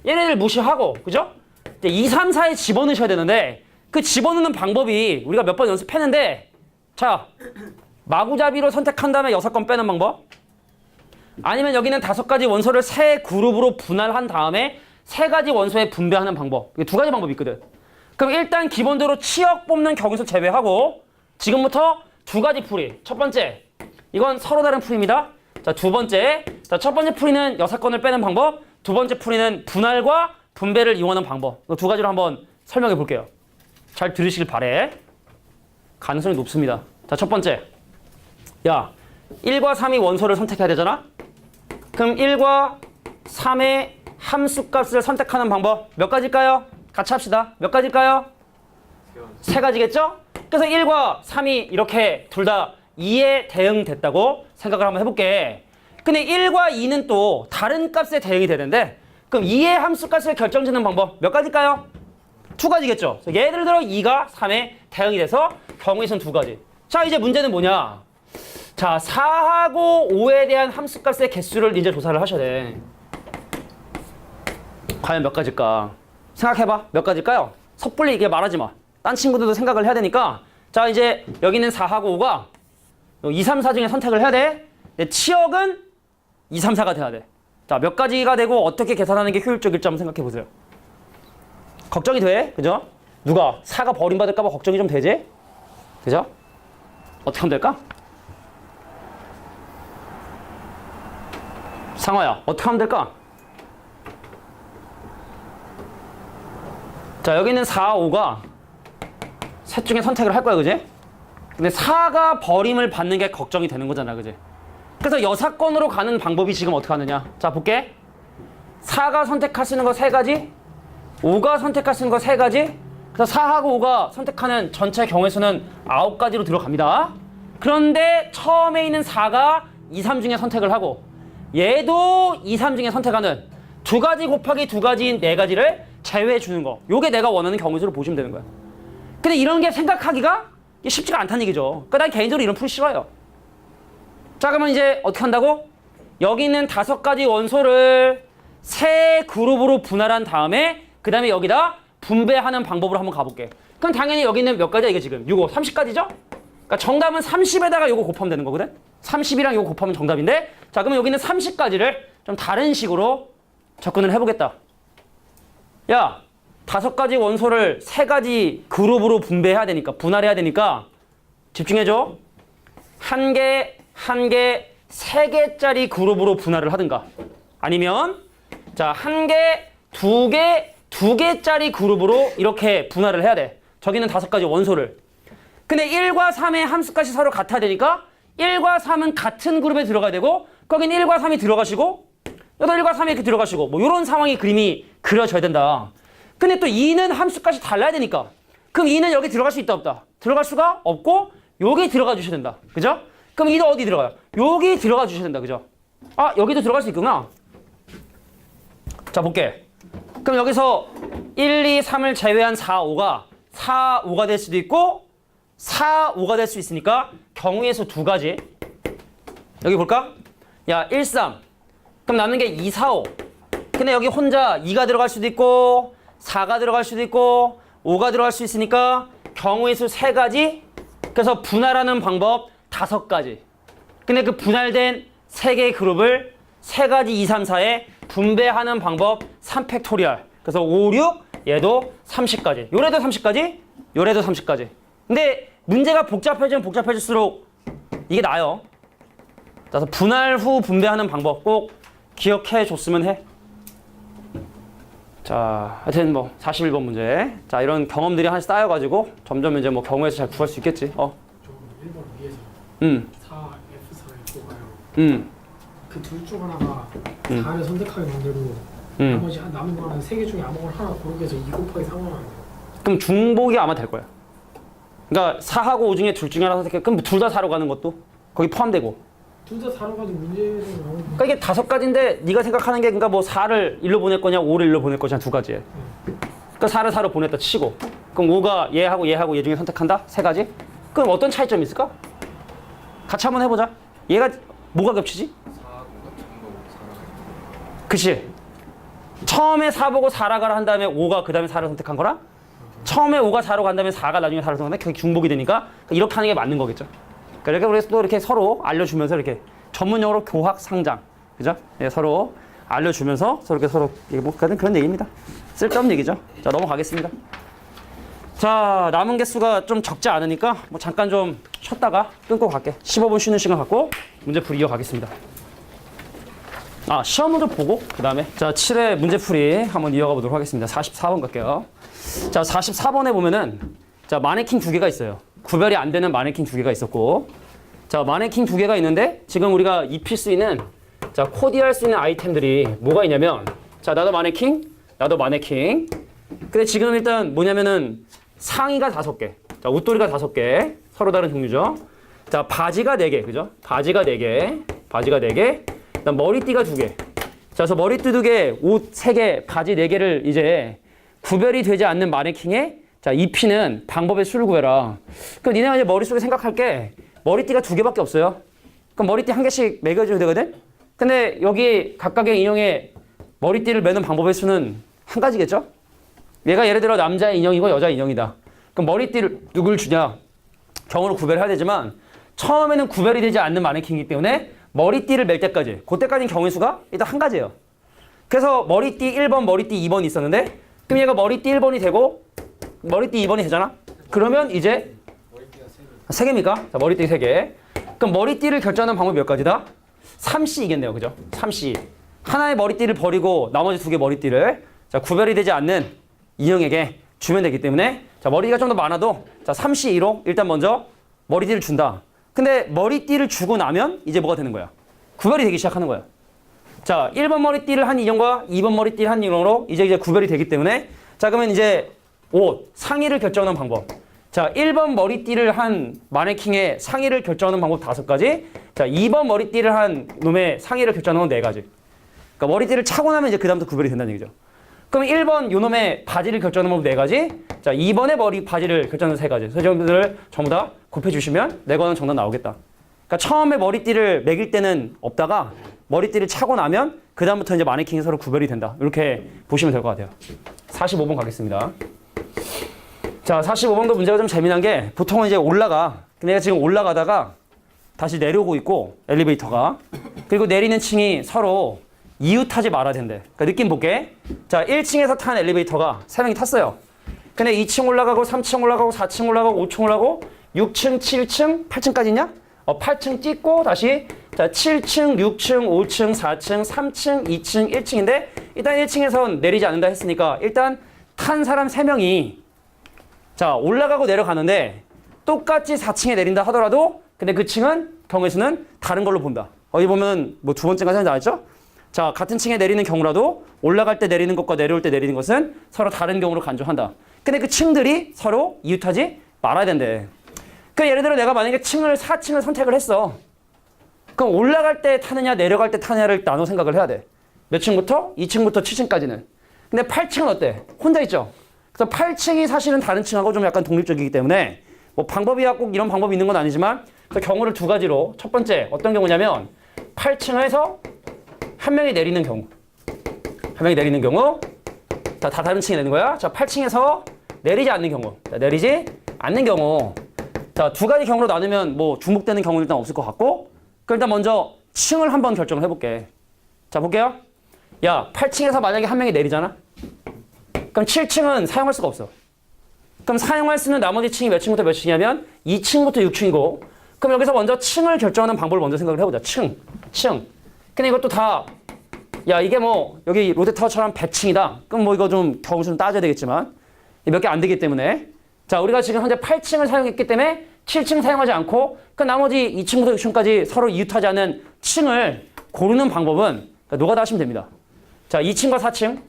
얘네들 무시하고, 그죠? 이제 2, 3, 4에 집어넣으셔야 되는데 그 집어넣는 방법이 우리가 몇 번 연습했는데, 자, 마구잡이로 선택한 다음에 6건 빼는 방법, 아니면 여기는 5가지 원소를 3그룹으로 분할한 다음에 3가지 원소에 분배하는 방법. 이게 2가지 방법이 있거든. 그럼 일단 기본적으로 치역 뽑는 경우에서 제외하고 지금부터 2가지 풀이. 첫 번째, 이건 서로 다른 풀이입니다. 자, 두 번째, 자, 첫 번째 풀이는 6건을 빼는 방법, 두 번째 풀이는 분할과 분배를 이용하는 방법. 이 2가지로 한번 설명해 볼게요. 잘 들으시길 바래. 가능성이 높습니다. 자, 첫 번째, 야, 1과 3이 원소를 선택해야 되잖아? 그럼 1과 3의 함수값을 선택하는 방법 몇 가지일까요? 같이 합시다. 몇 가지일까요? 3가지겠죠? 그래서 1과 3이 이렇게 둘 다 2에 대응됐다고 생각을 한번 해볼게. 근데 1과 2는 또 다른 값에 대응이 되는데, 그럼 2의 함수값을 결정짓는 방법 몇 가지일까요? 2가지겠죠? 예를 들어 2가 3에 대응이 돼서 경우의 수는 2가지. 자, 이제 문제는 뭐냐? 자, 4하고 5에 대한 함수값의 개수를 이제 조사를 하셔야 돼. 과연 몇 가지일까? 생각해봐. 몇 가지일까요? 섣불리 이게 말하지 마. 딴 친구들도 생각을 해야 되니까. 자, 이제 여기는 4하고 5가 2, 3, 4 중에 선택을 해야 돼. 치역은 2, 3, 4가 돼야 돼. 자, 몇 가지가 되고 어떻게 계산하는 게 효율적일지 한번 생각해 보세요. 걱정이 돼? 그죠? 누가? 4가 버림받을까 봐 걱정이 좀 되지? 그죠? 어떻게 하면 될까? 상화야, 어떻게 하면 될까? 자, 여기는 4, 5가 셋 중에 선택을 할 거야, 그지? 근데 4가 버림을 받는 게 걱정이 되는 거잖아, 그지? 그래서 6건으로 가는 방법이 지금 어떻게 하느냐? 자, 볼게. 4가 선택할 수 있는 거 3가지, 5가 선택할 수 있는 거 3가지. 그래서 4하고 5가 선택하는 전체 경우의 수는 9가지로 들어갑니다. 그런데 처음에 있는 4가 2, 3 중에 선택을 하고, 얘도 2, 3 중에 선택하는 2가지 곱하기 2가지인 4가지를 제외해 주는 거. 요게 내가 원하는 경우수로 보시면 되는 거야. 근데 이런 게 생각하기가 쉽지가 않다는 얘기죠. 그러니까 난 개인적으로 이런 풀이 싫어요. 자, 그러면 이제 어떻게 한다고? 여기 있는 5가지 원소를 3그룹으로 분할한 다음에 그 다음에 여기다 분배하는 방법으로 한번 가볼게. 그럼 당연히 여기 있는 몇 가지야 이게 지금? 6, 5, 30가지죠? 그러니까 정답은 30에다가 요거 곱하면 되는 거거든? 30이랑 요거 곱하면 정답인데, 자, 그러면 여기 있는 30가지를 좀 다른 식으로 접근을 해보겠다. 야, 5가지 원소를 3가지 그룹으로 분배해야 되니까, 분할해야 되니까 집중해줘. 1개, 1개, 3개짜리 그룹으로 분할을 하든가, 아니면 자, 1개, 2개, 2개짜리 그룹으로 이렇게 분할을 해야 돼. 저기는 5가지 원소를. 근데 1과 3의 함수값이 서로 같아야 되니까 1과 3은 같은 그룹에 들어가야 되고, 거긴 1과 3이 들어가시고 여기도 1과 3이 이렇게 들어가시고, 뭐 이런 상황이 그림이 그려져야 된다. 근데 또 2는 함수값이 달라야 되니까, 그럼 2는 여기 들어갈 수 있다 없다? 들어갈 수가 없고 여기 들어가 주셔야 된다. 그죠? 그럼 2는 어디 들어가요? 여기 들어가 주셔야 된다. 그죠? 아, 여기도 들어갈 수 있구나. 자, 볼게. 그럼 여기서 1, 2, 3을 제외한 4, 5가 4, 5가 될 수도 있고 4, 5가 될 수 있으니까 경우의 수 2가지. 여기 볼까? 야, 1, 3. 그럼 남는 게 2, 4, 5. 근데 여기 혼자 2가 들어갈 수도 있고 4가 들어갈 수도 있고 5가 들어갈 수 있으니까 경우의 수 3가지. 그래서 분할하는 방법 5가지. 근데 그 분할된 3개의 그룹을 3가지 2, 3, 4에 분배하는 방법 3팩토리얼. 그래서 5, 6, 얘도 30가지. 요래도 30가지, 요래도 30가지. 근데 문제가 복잡해지면 복잡해질수록 이게 나아요. 그래서 분할 후 분배하는 방법 꼭 기억해 줬으면 해. 자, 하여튼 뭐 41번 문제. 자, 이런 경험들이 하나씩 쌓여가지고 점점 이제 뭐 경우에서 잘 구할 수 있겠지. 저 1번 위에서 4, F4에 뽑아요. 그 둘 중 하나가 4를 선택하게 만들고 나머지 남은 거는 3개 중에 아무거나 하나 고르게 해서 2 곱하기 3을 하면 돼요. 그럼 중복이 아마 될 거야. 그러니까 4하고 5 중에 둘 중에 하나 선택해. 그럼 둘 다 4로 가는 것도 거기 포함되고. 둘 다 4로 가지고 문제는 나오는 그러니까 이게 5가지인데 네가 생각하는 게 그러니까 뭐 4를 1로 보낼 거냐 5를 1로 보낼 거냐 두 가지에. 그러니까 4를 4로 보냈다 치고 그럼 5가 얘하고 얘하고 얘 중에 선택한다? 3가지? 그럼 어떤 차이점이 있을까? 같이 한번 해보자. 얘가 뭐가 겹치지? 4가 전부 4라. 그치? 처음에 4 보고 4라 가라 한 다음에 5가 그 다음에 4를 선택한 거라? 처음에 5가 4로 간 다음에 4가 나중에 4를 선택하면 그게 중복이 되니까 이렇게 하는 게 맞는 거겠죠. 그러니까 우리가 또 이렇게 서로 알려주면서 이렇게 전문용어로 교학 상장, 그죠? 예, 서로 알려주면서 서로 뭐 그런 얘기입니다. 쓸데없는 얘기죠. 자, 넘어가겠습니다. 자, 남은 개수가 좀 적지 않으니까 뭐 잠깐 좀 쉬었다가 끊고 갈게. 15분 쉬는 시간 갖고 문제풀이 이어가겠습니다. 시험을 좀 보고 그 다음에 자 7회 문제풀이 한번 이어가 보도록 하겠습니다. 44번 갈게요. 자 44번에 보면은 자 마네킹 2개가 있어요. 구별이 안 되는 마네킹 2개가 있었고 자 마네킹 2개가 있는데 지금 우리가 입힐 수 있는 자 코디할 수 있는 아이템들이 뭐가 있냐면 자 나도 마네킹 나도 마네킹 근데 지금 일단 뭐냐면은 상의가 5개 자 웃도리가 5개 서로 다른 종류죠. 자 바지가 4개 그죠? 바지가 4개 그다음 머리띠가 2개. 자, 그래서 머리띠 2개, 옷 3개, 바지 4개를 이제 구별이 되지 않는 마네킹에 자, 입히는 방법의 수를 구해라. 그럼 니네가 이제 머릿속에 생각할 게 머리띠가 2개밖에 없어요. 그럼 머리띠 1개씩 매겨줘야 되거든? 근데 여기 각각의 인형의 머리띠를 매는 방법의 수는 1가지겠죠? 얘가 예를 들어 남자 인형이고 여자 인형이다. 그럼 머리띠를 누굴 주냐? 경우를 구별해야 되지만 처음에는 구별이 되지 않는 마네킹이기 때문에 머리띠를 맬 때까지, 그때까지는 경우의 수가 일단 1가지예요. 그래서 머리띠 1번, 머리띠 2번이 있었는데 그럼 얘가 머리띠 1번이 되고 머리띠 2번이 되잖아? 그러면 이제 3개입니까? 자, 머리띠 3개. 그럼 머리띠를 결정하는 방법이 몇 가지다? 3C이겠네요. 그죠? 3C. 하나의 머리띠를 버리고 나머지 2개 머리띠를 자, 구별이 되지 않는 인형에게 주면 되기 때문에 자, 머리가 좀 더 많아도 자, 3C2로 일단 먼저 머리띠를 준다. 근데 머리띠를 주고 나면 이제 뭐가 되는 거야? 구별이 되기 시작하는 거야. 자, 1번 머리띠를 한 인형과 2번 머리띠를 한 인형으로 이제 구별이 되기 때문에 자, 그러면 이제 옷, 상의를 결정하는 방법. 자, 1번 머리띠를 한 마네킹의 상의를 결정하는 방법 5가지. 자, 2번 머리띠를 한 놈의 상의를 결정하는 건 4가지. 그러니까 머리띠를 차고 나면 이제 그다음부터 구별이 된다는 얘기죠. 그럼 1번 요 놈의 바지를 결정하는 방법 4가지. 자, 2번의 바지를 결정하는 3가지. 그래서 여러분들 전부 다 곱해주시면 4번은 정답 나오겠다. 그러니까 처음에 머리띠를 매길 때는 없다가 머리띠를 차고 나면 그 다음부터 이제 마네킹이 서로 구별이 된다. 이렇게 보시면 될 것 같아요. 45번 가겠습니다. 자, 45번도 문제가 좀 재미난 게 보통은 이제 올라가. 내가 지금 올라가다가 다시 내려오고 있고 엘리베이터가 그리고 내리는 층이 서로 이웃하지 말아야 된대. 그러니까 느낌 볼게. 자, 1층에서 탄 엘리베이터가 3명이 탔어요. 근데 2층 올라가고 3층 올라가고 4층 올라가고 5층 올라가고 6층, 7층, 8층까지 있냐? 8층 찍고 다시 자 7층, 6층, 5층, 4층, 3층, 2층, 1층인데 일단 1층에선 내리지 않는다 했으니까 일단 탄 사람 3명이 자 올라가고 내려가는데 똑같이 4층에 내린다 하더라도 근데 그 층은 경우의 수는 다른 걸로 본다. 어디 보면 뭐 2번째가 나왔죠? 자 같은 층에 내리는 경우라도 올라갈 때 내리는 것과 내려올 때 내리는 것은 서로 다른 경우로 간주한다. 근데 그 층들이 서로 이웃하지 말아야 된대. 그러니까 예를 들어 내가 만약에 4층을 선택을 했어. 그럼 올라갈 때 타느냐 내려갈 때 타느냐를 나눠 생각을 해야 돼. 몇 층부터? 2층부터 7층까지는. 근데 8층은 어때? 혼자 있죠? 그래서 8층이 사실은 다른 층하고 좀 약간 독립적이기 때문에 뭐 방법이야 꼭 이런 방법이 있는 건 아니지만 그래서 경우를 2가지로 첫 번째 어떤 경우냐면 8층에서 한 명이 내리는 경우. 한 명이 내리는 경우 다 다른 층에 내는 거야. 자 8층에서 내리지 않는 경우. 자, 내리지 않는 경우. 자, 2가지 경우로 나누면 뭐 중복되는 경우는 일단 없을 것 같고 그럼 일단 먼저 층을 한번 결정을 해볼게. 자, 볼게요. 야, 8층에서 만약에 한 명이 내리잖아? 그럼 7층은 사용할 수가 없어. 그럼 사용할 수 있는 나머지 층이 몇 층부터 몇 층이냐면 2층부터 6층이고 그럼 여기서 먼저 층을 결정하는 방법을 먼저 생각을 해보자. 층. 근데 이것도 다 야, 이게 뭐 여기 롯데타워처럼 100층이다. 그럼 뭐 이거 좀 경우 좀 따져야 되겠지만 몇 개 안 되기 때문에 자, 우리가 지금 현재 8층을 사용했기 때문에 7층 사용하지 않고 그 나머지 2층부터 6층까지 서로 이웃하지 않은 층을 고르는 방법은 그러니까 노가다 하시면 됩니다. 자, 2층과 4층.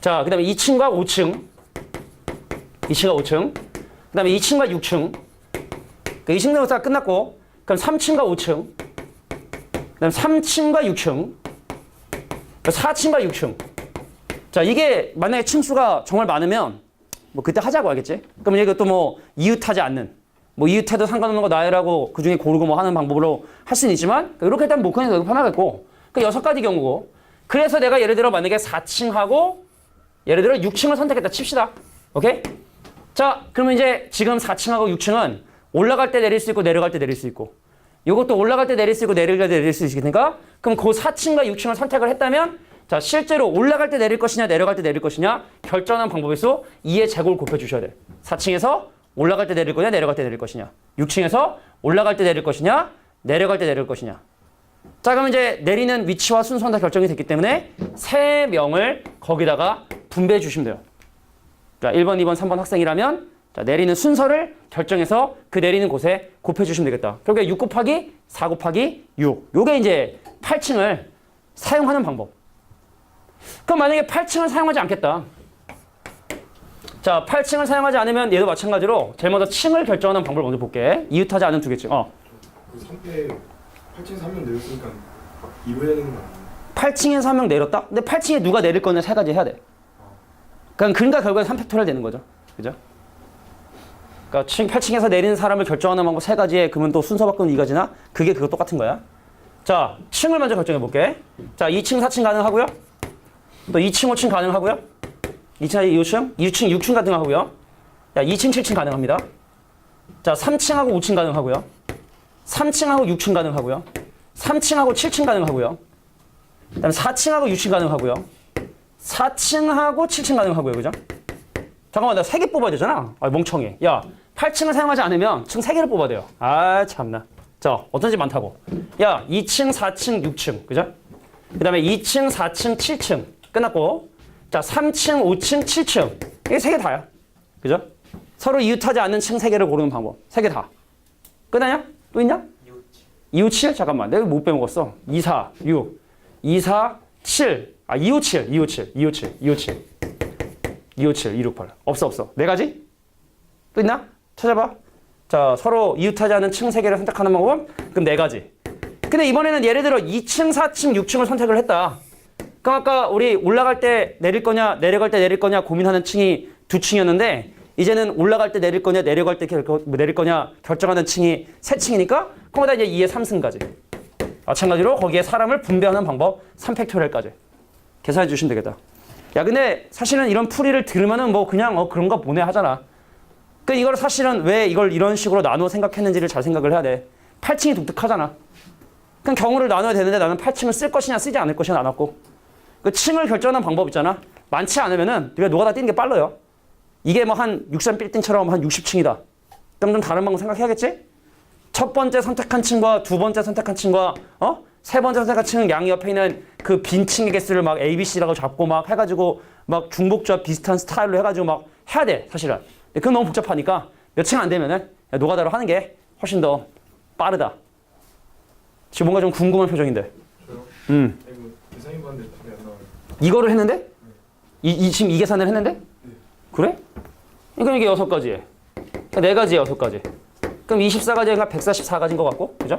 자, 그 다음에 2층과 5층. 2층과 5층. 그 다음에 2층과 6층. 그 2층 정도 다 끝났고 그럼 3층과 5층. 그다음 3층과 6층. 4층과 6층. 자, 이게 만약에 층수가 정말 많으면 뭐 그때 하자고 알겠지? 그럼 이것도 뭐 이웃하지 않는 뭐 이웃해도 상관없는 거 나열하고 그 중에 고르고 뭐 하는 방법으로 할 수는 있지만 이렇게 일단 목표는 되게 편하겠고 그 6가지 경우고 그래서 내가 예를 들어 만약에 4층하고 예를 들어 6층을 선택했다 칩시다. 오케이? 자, 그러면 이제 지금 4층하고 6층은 올라갈 때 내릴 수 있고 내려갈 때 내릴 수 있고 이것도 올라갈 때 내릴 수 있고 내려갈 때 내릴 수 있으니까 그럼 그 4층과 6층을 선택을 했다면 자, 실제로 올라갈 때 내릴 것이냐 내려갈 때 내릴 것이냐 결정하는 방법에서 2의 제곱을 곱해주셔야 돼. 4층에서 올라갈 때 내릴 거냐 내려갈 때 내릴 것이냐 6층에서 올라갈 때 내릴 것이냐 내려갈 때 내릴 것이냐. 자, 그럼 이제 내리는 위치와 순서는 다 결정이 됐기 때문에 3명을 거기다가 분배해 주시면 돼요. 자, 1번, 2번, 3번 학생이라면 자, 내리는 순서를 결정해서 그 내리는 곳에 곱해주시면 되겠다. 그러니까 6 곱하기 4 곱하기 6. 요게 이제 8층을 사용하는 방법. 그럼 만약에 8층을 사용하지 않겠다. 자, 8층을 사용하지 않으면 얘도 마찬가지로 제일 먼저 층을 결정하는 방법을 먼저 볼게. 이웃하지 않은 2개층. 그 3패 8층에서 1명 내렸으니까 2로 해야 되는 거 아니에요? 8층에서 1명 내렸다? 근데 8층에 누가 내릴 거냐 3가지 해야 돼. 그러니까 결국에 3팩토리얼 되는 거죠. 그죠? 그러니까 8층에서 내리는 사람을 결정하는 방법 3가지에 그러면 또 순서 바꾸는 2가지나 그게 그거 똑같은 거야. 자, 층을 먼저 결정해 볼게. 자, 2층, 4층 가능하고요. 또 2층, 5층 가능하고요. 2층, 2층, 2층, 6층 가능하고요. 자, 2층, 7층 가능합니다. 자, 3층하고 5층 가능하고요. 3층하고 6층 가능하고요. 3층하고 7층 가능하고요. 그다음에 4층하고 6층 가능하고요. 4층하고 7층 가능하고요. 그죠? 잠깐만, 나 3개 뽑아야 되잖아. 아, 멍청해. 야, 8층을 사용하지 않으면 층 3개를 뽑아야 돼요. 아, 참나. 자, 어쩐지 많다고. 야, 2층, 4층, 6층. 그죠? 그 다음에 2층, 4층, 7층. 끝났고. 자, 3층, 5층, 7층. 이게 3개 다야. 그죠? 서로 이웃하지 않는 층 3개를 고르는 방법. 3개 다. 끝나냐? 또 있냐? 257? 잠깐만. 내가 못 빼먹었어. 2, 4, 6. 2, 4, 7. 아, 257, 257, 257, 257. 257, 268. 없어. 4가지? 또 있나? 찾아봐. 자, 서로 이웃하지 않은 층 3개를 선택하는 방법은 그럼 4가지. 근데 이번에는 예를 들어 2층, 4층, 6층을 선택을 했다. 그럼 아까 우리 올라갈 때 내릴 거냐, 내려갈 때 내릴 거냐 고민하는 층이 2층이었는데 이제는 올라갈 때 내릴 거냐, 내려갈 때 내릴 거냐 결정하는 층이 3층이니까 거기다 이제 2의 3승까지. 마찬가지로 거기에 사람을 분배하는 방법 3팩토리얼까지. 계산해 주시면 되겠다. 야, 근데 사실은 이런 풀이를 들으면은 뭐 그냥 그런가 보네 하잖아. 그 이걸 사실은 왜 이걸 이런 식으로 나누어 생각했는지를 잘 생각을 해야 돼. 8층이 독특하잖아. 그냥 경우를 나눠야 되는데 나는 8층을 쓸 것이냐 쓰지 않을 것이냐 나눴고 그 층을 결정하는 방법 있잖아. 많지 않으면은 네가 노가다 뛰는 게 빨라요. 이게 뭐 한 63 빌딩처럼 한 60층이다. 그럼 좀 다른 방법 생각해야겠지? 첫 번째 선택한 층과 두 번째 선택한 층과 세 번째 선택한 층 양 옆에 있는 그 빈 층의 개수를 막 A, B, C라고 잡고 막 해가지고 막 중복조합 비슷한 스타일로 해가지고 막 해야 돼 사실은. 근데 그건 너무 복잡하니까 몇 층 안 되면은 노가다로 하는 게 훨씬 더 빠르다. 지금 뭔가 좀 궁금한 표정인데. 저요? 이거 계산해봤는데 답이 안 나와요. 이거를 했는데? 지금 이 계산을 했는데? 네. 그래? 그럼 이게 6가지에 4가지에 6가지. 그럼 24가지가 144가지인 것 같고, 그죠?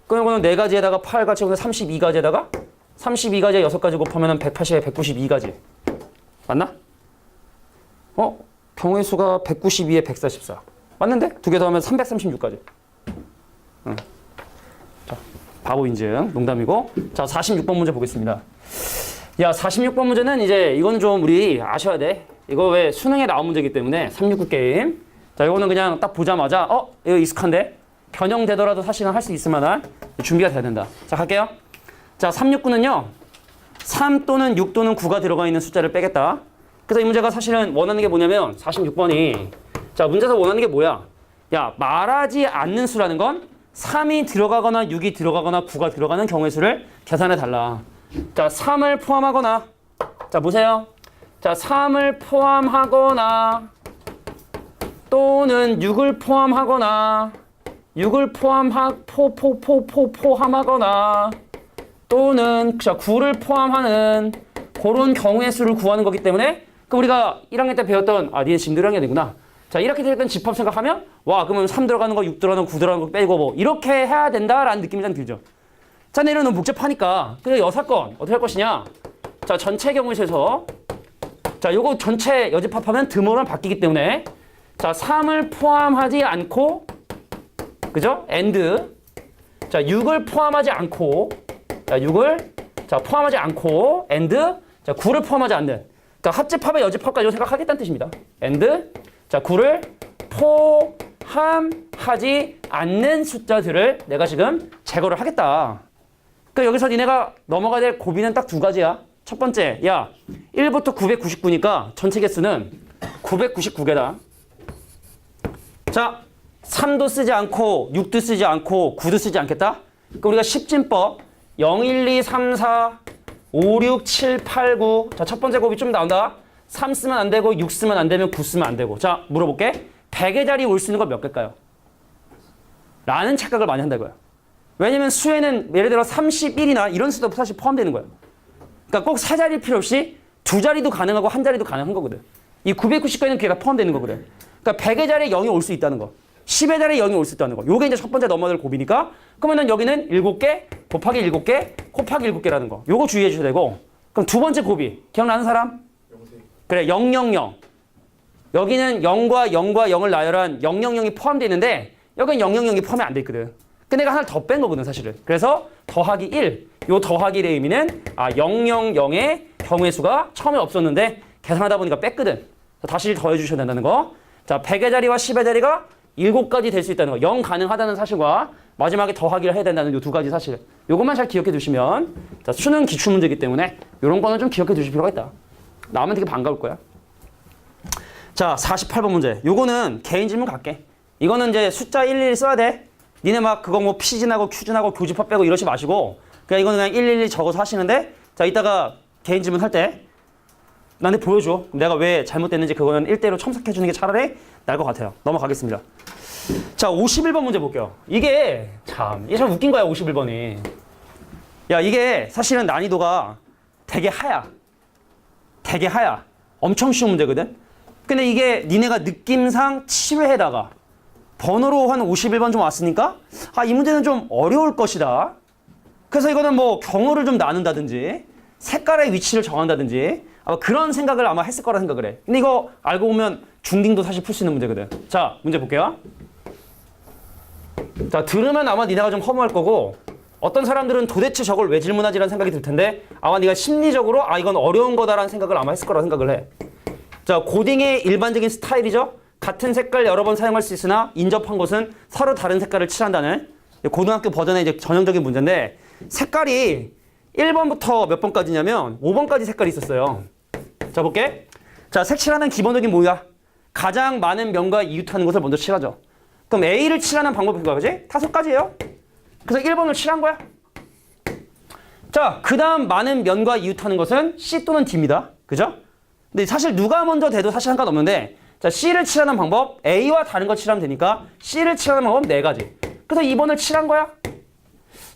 그럼 이거는 4가지에다가 8가지, 오늘 32가지에다가 32가지에 6가지 곱하면 180에 192가지. 맞나? 경우의 수가 192에 144. 맞는데? 2개 더하면 336가지. 응. 자, 바보 인증. 농담이고. 자, 46번 문제 보겠습니다. 야, 46번 문제는 이제 이건 좀 우리 아셔야 돼. 이거 왜 수능에 나온 문제이기 때문에 369 게임. 자, 이거는 그냥 딱 보자마자 이거 익숙한데 변형되더라도 사실은 할 수 있을 만한 준비가 돼야 된다. 자, 갈게요. 자, 369는요. 3 또는 6 또는 9가 들어가 있는 숫자를 빼겠다. 그래서 이 문제가 사실은 원하는 게 뭐냐면 46번이 자, 문제에서 원하는 게 뭐야? 야, 말하지 않는 수라는 건 3이 들어가거나 6이 들어가거나 9가 들어가는 경우의 수를 계산해 달라. 자, 3을 포함하거나 자, 보세요. 자, 3을 포함하거나 또는 6을 포함하거나 6을 포함하거나 또는 자, 9를 포함하는 그런 경우의 수를 구하는 거기 때문에 그럼 우리가 1학년 때 배웠던 니네 지금 1학년이구나. 자, 이렇게 됐던 집합 생각하면 와, 그러면 3 들어가는 거, 6 들어가는 거, 9 들어가는 거 빼고 뭐 이렇게 해야 된다라는 느낌이 좀 들죠. 자, 내일은 너무 복잡하니까. 그래서 여사건 어떻게 할 것이냐? 자, 전체 경우에 있어서 자, 요거 전체 여집합하면 드모랑 바뀌기 때문에 자, 3을 포함하지 않고 그죠? and 자, 6을 포함하지 않고 자, 6을 자, 포함하지 않고 and 자, 9를 포함하지 않는 자, 합집합의 여집합까지 생각하겠다는 뜻입니다. and 자, 9를 포함하지 않는 숫자들을 내가 지금 제거를 하겠다. 그러니까 여기서 니네가 넘어가야 될 고비는 딱 두 가지야. 첫 번째, 야, 1부터 999니까 전체 개수는 999개다. 자, 3도 쓰지 않고 6도 쓰지 않고 9도 쓰지 않겠다? 그럼 우리가 십진법 0, 1, 2, 3, 4, 5, 6, 7, 8, 9 자, 첫 번째 곱이 좀 나온다. 3 쓰면 안 되고 6 쓰면 안 되면 9 쓰면 안 되고 자, 물어볼게. 100의 자리 올 수 있는 거 몇 개일까요? 라는 착각을 많이 한다고요. 왜냐면 수에는 예를 들어 31이나 이런 수도 사실 포함되는 거예요. 그러니까 꼭 세 자리 필요 없이 두 자리도 가능하고 한 자리도 가능한 거거든. 이 999에는 그게 다 포함되는 거거든. 그러니까 100의 자리에 0이 올 수 있다는 거. 10의 자리에 0이 올 수 있다는 거. 요게 이제 첫 번째 넘어갈 곱이니까 그러면은 여기는 7개 곱하기 7개 곱하기 7개라는 거. 요거 주의해 주셔야 되고 그럼 두 번째 곱이 기억나는 사람? 그래 000 여기는 0과 0과 0을 나열한 000이 포함되어 있는데 여기는 000이 포함이 안 돼 있거든. 근데 내가 하나 더 뺀 거거든 사실은. 그래서 더하기 1. 요 더하기 1의 의미는 000의 경우의 수가 처음에 없었는데 계산하다 보니까 뺐거든. 다시 더해 주셔야 된다는 거. 자, 100의 자리와 10의 자리가 7가지 될 수 있다는 거. 0 가능하다는 사실과 마지막에 더하기를 해야 된다는 요 두 가지 사실. 요것만 잘 기억해 두시면 자, 수능 기출 문제이기 때문에 요런 거는 좀 기억해 두실 필요가 있다. 나오면 되게 반가울 거야. 자, 48번 문제. 요거는 개인 질문 갈게. 이거는 이제 숫자 111 써야 돼. 니네 막 그거 뭐 피진하고 큐진하고 교집합 빼고 이러지 마시고 그냥 이거는 그냥 111 적어서 하시는데 자, 이따가 개인 질문 할 때 나한테 보여줘. 내가 왜 잘못됐는지 그거는 1대1로 첨삭해 주는 게 차라리 나을 것 같아요. 넘어가겠습니다. 자, 51번 문제 볼게요. 이게 참 웃긴 거야, 51번이. 야, 이게 사실은 난이도가 되게 하야. 엄청 쉬운 문제거든. 근데 이게 니네가 느낌상 7회에다가 번호로 한 51번 좀 왔으니까 이 문제는 좀 어려울 것이다. 그래서 이거는 뭐 경우를 좀 나눈다든지 색깔의 위치를 정한다든지 아마 그런 생각을 아마 했을 거라 생각을 해. 근데 이거 알고 보면 중딩도 사실 풀 수 있는 문제거든. 자, 문제 볼게요. 자, 들으면 아마 니네가 좀 허무할 거고 어떤 사람들은 도대체 저걸 왜 질문하지라는 생각이 들 텐데 아마 네가 심리적으로 이건 어려운 거다라는 생각을 아마 했을 거라 생각을 해. 자, 고딩의 일반적인 스타일이죠. 같은 색깔 여러 번 사용할 수 있으나 인접한 곳은 서로 다른 색깔을 칠한다는 고등학교 버전의 이제 전형적인 문제인데 색깔이 1번부터 몇 번까지냐면 5번까지 색깔이 있었어요. 자, 볼게. 자, 색칠하는 기본적인 뭐야? 가장 많은 면과 이웃하는 것을 먼저 칠하죠. 그럼 A를 칠하는 방법이 뭐야, 그지? 5가지예요. 그래서 1번을 칠한 거야. 자, 그 다음 많은 면과 이웃하는 것은 C 또는 D입니다. 그죠? 근데 사실 누가 먼저 돼도 사실 상관없는데 자, C를 칠하는 방법, A와 다른 거 칠하면 되니까 C를 칠하는 방법 4가지. 그래서 2번을 칠한 거야.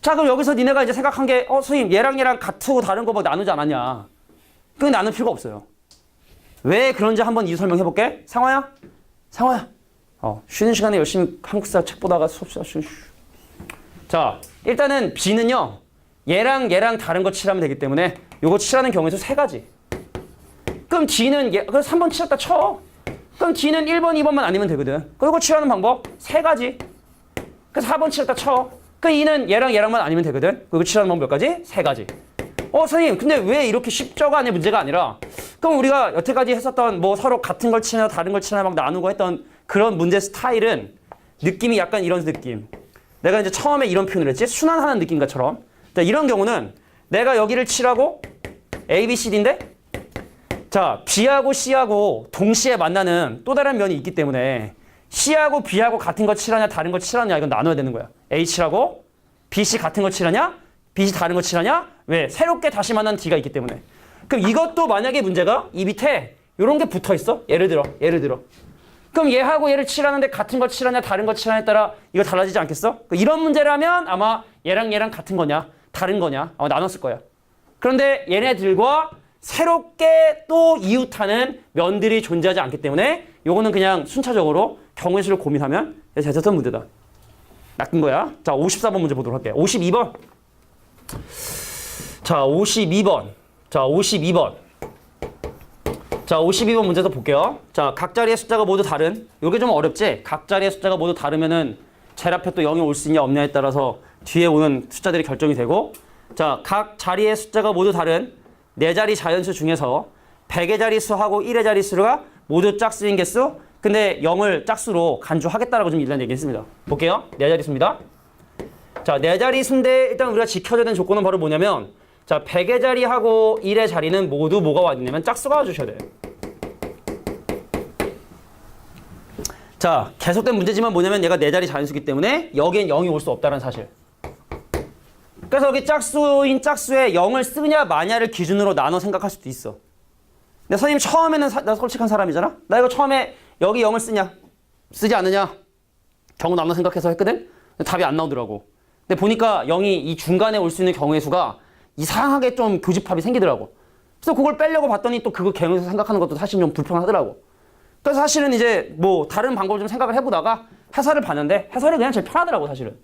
자, 그럼 여기서 니네가 이제 생각한 게 선생님 얘랑 같고 다른 거 뭐 나누지 않았냐. 그건 나눌 필요가 없어요. 왜 그런지 한번 이유 설명해 볼게. 상화야. 쉬는 시간에 열심히 한국사 책 보다가 수업 시작. 자, 일단은 B는요. 얘랑 다른 거 칠하면 되기 때문에 요거 칠하는 경우에서 3가지. 그럼 D는 그래서 3번 칠했다 쳐. 그럼 D는 1번, 2번만 아니면 되거든. 그리고 칠하는 방법 3가지. 그래서 4번 칠했다 쳐. 그 2는 얘랑만 아니면 되거든. 그리고 칠하는 방법 몇 가지? 3가지. 선생님, 근데 왜 이렇게 쉽죠가 아닌 문제가 아니라 그럼 우리가 여태까지 했었던 뭐 서로 같은 걸 치나 다른 걸 치나 막 나누고 했던 그런 문제 스타일은 느낌이 약간 이런 느낌. 내가 이제 처음에 이런 표현을 했지? 순환하는 느낌과처럼. 자, 이런 경우는 내가 여기를 칠하고 A, B, C, D인데 자, B하고 C하고 동시에 만나는 또 다른 면이 있기 때문에 C하고 B하고 같은 거 칠하냐 다른 거 칠하냐 이건 나눠야 되는 거야. A 칠하고 B, C 같은 거 칠하냐 B, C 다른 거 칠하냐 왜? 새롭게 다시 만난 D가 있기 때문에. 그럼 이것도 만약에 문제가 이 밑에 이런 게 붙어 있어. 예를 들어. 그럼 얘하고 얘를 칠하는데 같은 거 칠하냐 다른 거 칠하냐에 따라 이거 달라지지 않겠어? 이런 문제라면 아마 얘랑 같은 거냐 다른 거냐 아마 나눴을 거야. 그런데 얘네들과 새롭게 또 이웃하는 면들이 존재하지 않기 때문에 요거는 그냥 순차적으로 경우의 수를 고민하면 됐던 문제다. 낚은 거야. 자, 54번 문제 보도록 할게요. 52번. 자, 52번. 자, 52번. 자, 52번 문제도 볼게요. 자, 각 자리의 숫자가 모두 다른. 요게 좀 어렵지? 각 자리의 숫자가 모두 다르면은 제일 앞에 또 0이 올 수 있냐 없냐에 따라서 뒤에 오는 숫자들이 결정이 되고, 자, 각 자리의 숫자가 모두 다른 4자리 자연수 중에서 100의 자리수하고 1의 자리수가 모두 짝수인 개수. 근데 0을 짝수로 간주하겠다라고 좀 일단 얘기했습니다. 볼게요. 4자리수입니다. 자, 4자리수인데 일단 우리가 지켜줘야 되는 조건은 바로 뭐냐면, 자, 100의 자리하고 1의 자리는 모두 뭐가 와있냐면 짝수가 와주셔야 돼요. 자, 계속된 문제지만 뭐냐면 얘가 4자리 자연수기 때문에 여기엔 0이 올 수 없다는 사실. 그래서 여기 짝수인 짝수에 0을 쓰냐 마냐를 기준으로 나눠 생각할 수도 있어. 근데 선생님 처음에는 나 솔직한 사람이잖아? 나 이거 처음에 여기 0을 쓰냐 쓰지 않느냐 경우 나눠 생각해서 했거든? 근데 답이 안 나오더라고. 근데 보니까 0이 이 중간에 올 수 있는 경우의 수가 이상하게 좀 교집합이 생기더라고. 그래서 그걸 빼려고 봤더니 또 그거 경우에서 생각하는 것도 사실 좀 불편하더라고. 그래서 사실은 이제 뭐 다른 방법을 좀 생각을 해보다가 해설을 봤는데 해설이 그냥 제일 편하더라고 사실은.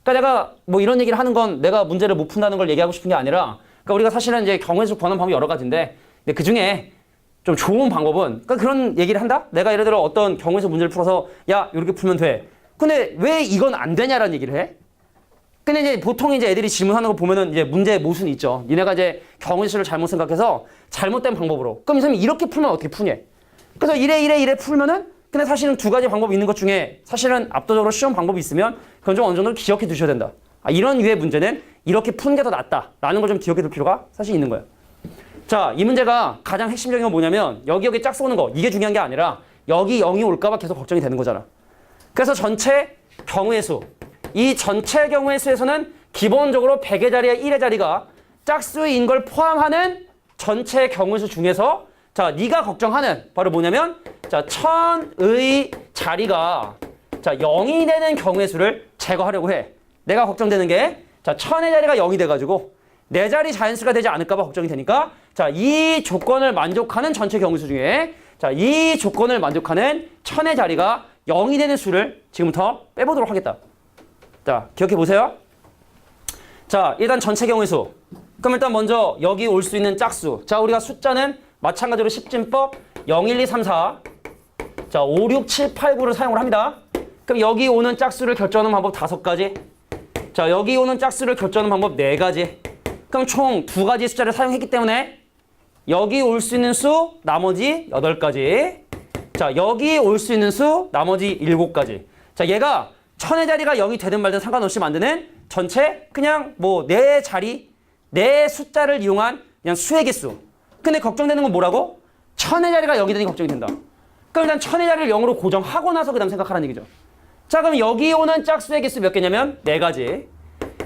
그러니까 내가 뭐 이런 얘기를 하는 건 내가 문제를 못 푼다는 걸 얘기하고 싶은 게 아니라, 그러니까 우리가 사실은 이제 경우에서 구하는 방법이 여러 가지인데, 근데 그 중에 좀 좋은 방법은, 그러니까 그런 얘기를 한다? 내가 예를 들어 어떤 경우에서 문제를 풀어서 야 이렇게 풀면 돼. 근데 왜 이건 안 되냐라는 얘기를 해? 근데 이제 보통 이제 애들이 질문하는 거 보면은 이제 문제의 모순이 있죠. 니네가 이제 경우수를 잘못 생각해서 잘못된 방법으로. 그럼 이 사람이 이렇게 풀면 어떻게 푸냐? 그래서 이래 풀면은, 근데 사실은 두 가지 방법이 있는 것 중에 사실은 압도적으로 쉬운 방법이 있으면 그건 좀 어느 정도 기억해 두셔야 된다. 아, 이런 유의 문제는 이렇게 푸는 게 더 낫다라는 걸 좀 기억해 둘 필요가 사실 있는 거예요. 자, 이 문제가 가장 핵심적인 건 뭐냐면 여기 짝수 오는 거, 이게 중요한 게 아니라 여기 0이 올까 봐 계속 걱정이 되는 거잖아. 그래서 전체 경우의 수, 이 전체 경우의 수에서는 기본적으로 100의 자리에 1의 자리가 짝수인 걸 포함하는 전체 경우의 수 중에서, 자, 네가 걱정하는 바로 뭐냐면, 자, 1000의 자리가 자 0이 되는 경우의 수를 제거하려고 해. 내가 걱정되는 게, 자, 1000의 자리가 0이 돼가지고 4자리 자연수가 되지 않을까 봐 걱정이 되니까, 자, 이 조건을 만족하는 전체 경우의 수 중에, 자, 이 조건을 만족하는 1000의 자리가 0이 되는 수를 지금부터 빼보도록 하겠다. 자, 기억해 보세요. 자, 일단 전체 경우의 수. 그럼 일단 먼저 여기 올 수 있는 짝수. 자, 우리가 숫자는 마찬가지로 십진법 0, 1, 2, 3, 4. 자, 5, 6, 7, 8, 9를 사용을 합니다. 그럼 여기 오는 짝수를 결정하는 방법 5가지. 자, 여기 오는 짝수를 결정하는 방법 4가지. 그럼 총 2가지 숫자를 사용했기 때문에 여기 올 수 있는 수 나머지 8가지. 자, 여기 올 수 있는 수 나머지 7가지. 자, 얘가 1000의 자리가 0이 되든 말든 상관없이 만드는 전체 그냥 뭐 4자리, 4숫자를 이용한 그냥 수의 개수. 근데 걱정되는 건 뭐라고? 1000의 자리가 0이 되니 걱정이 된다. 그럼 일단 1000의 자리를 0으로 고정하고 나서 그 다음 생각하라는 얘기죠. 자, 그럼 여기 오는 짝수의 개수 몇 개냐면 4가지.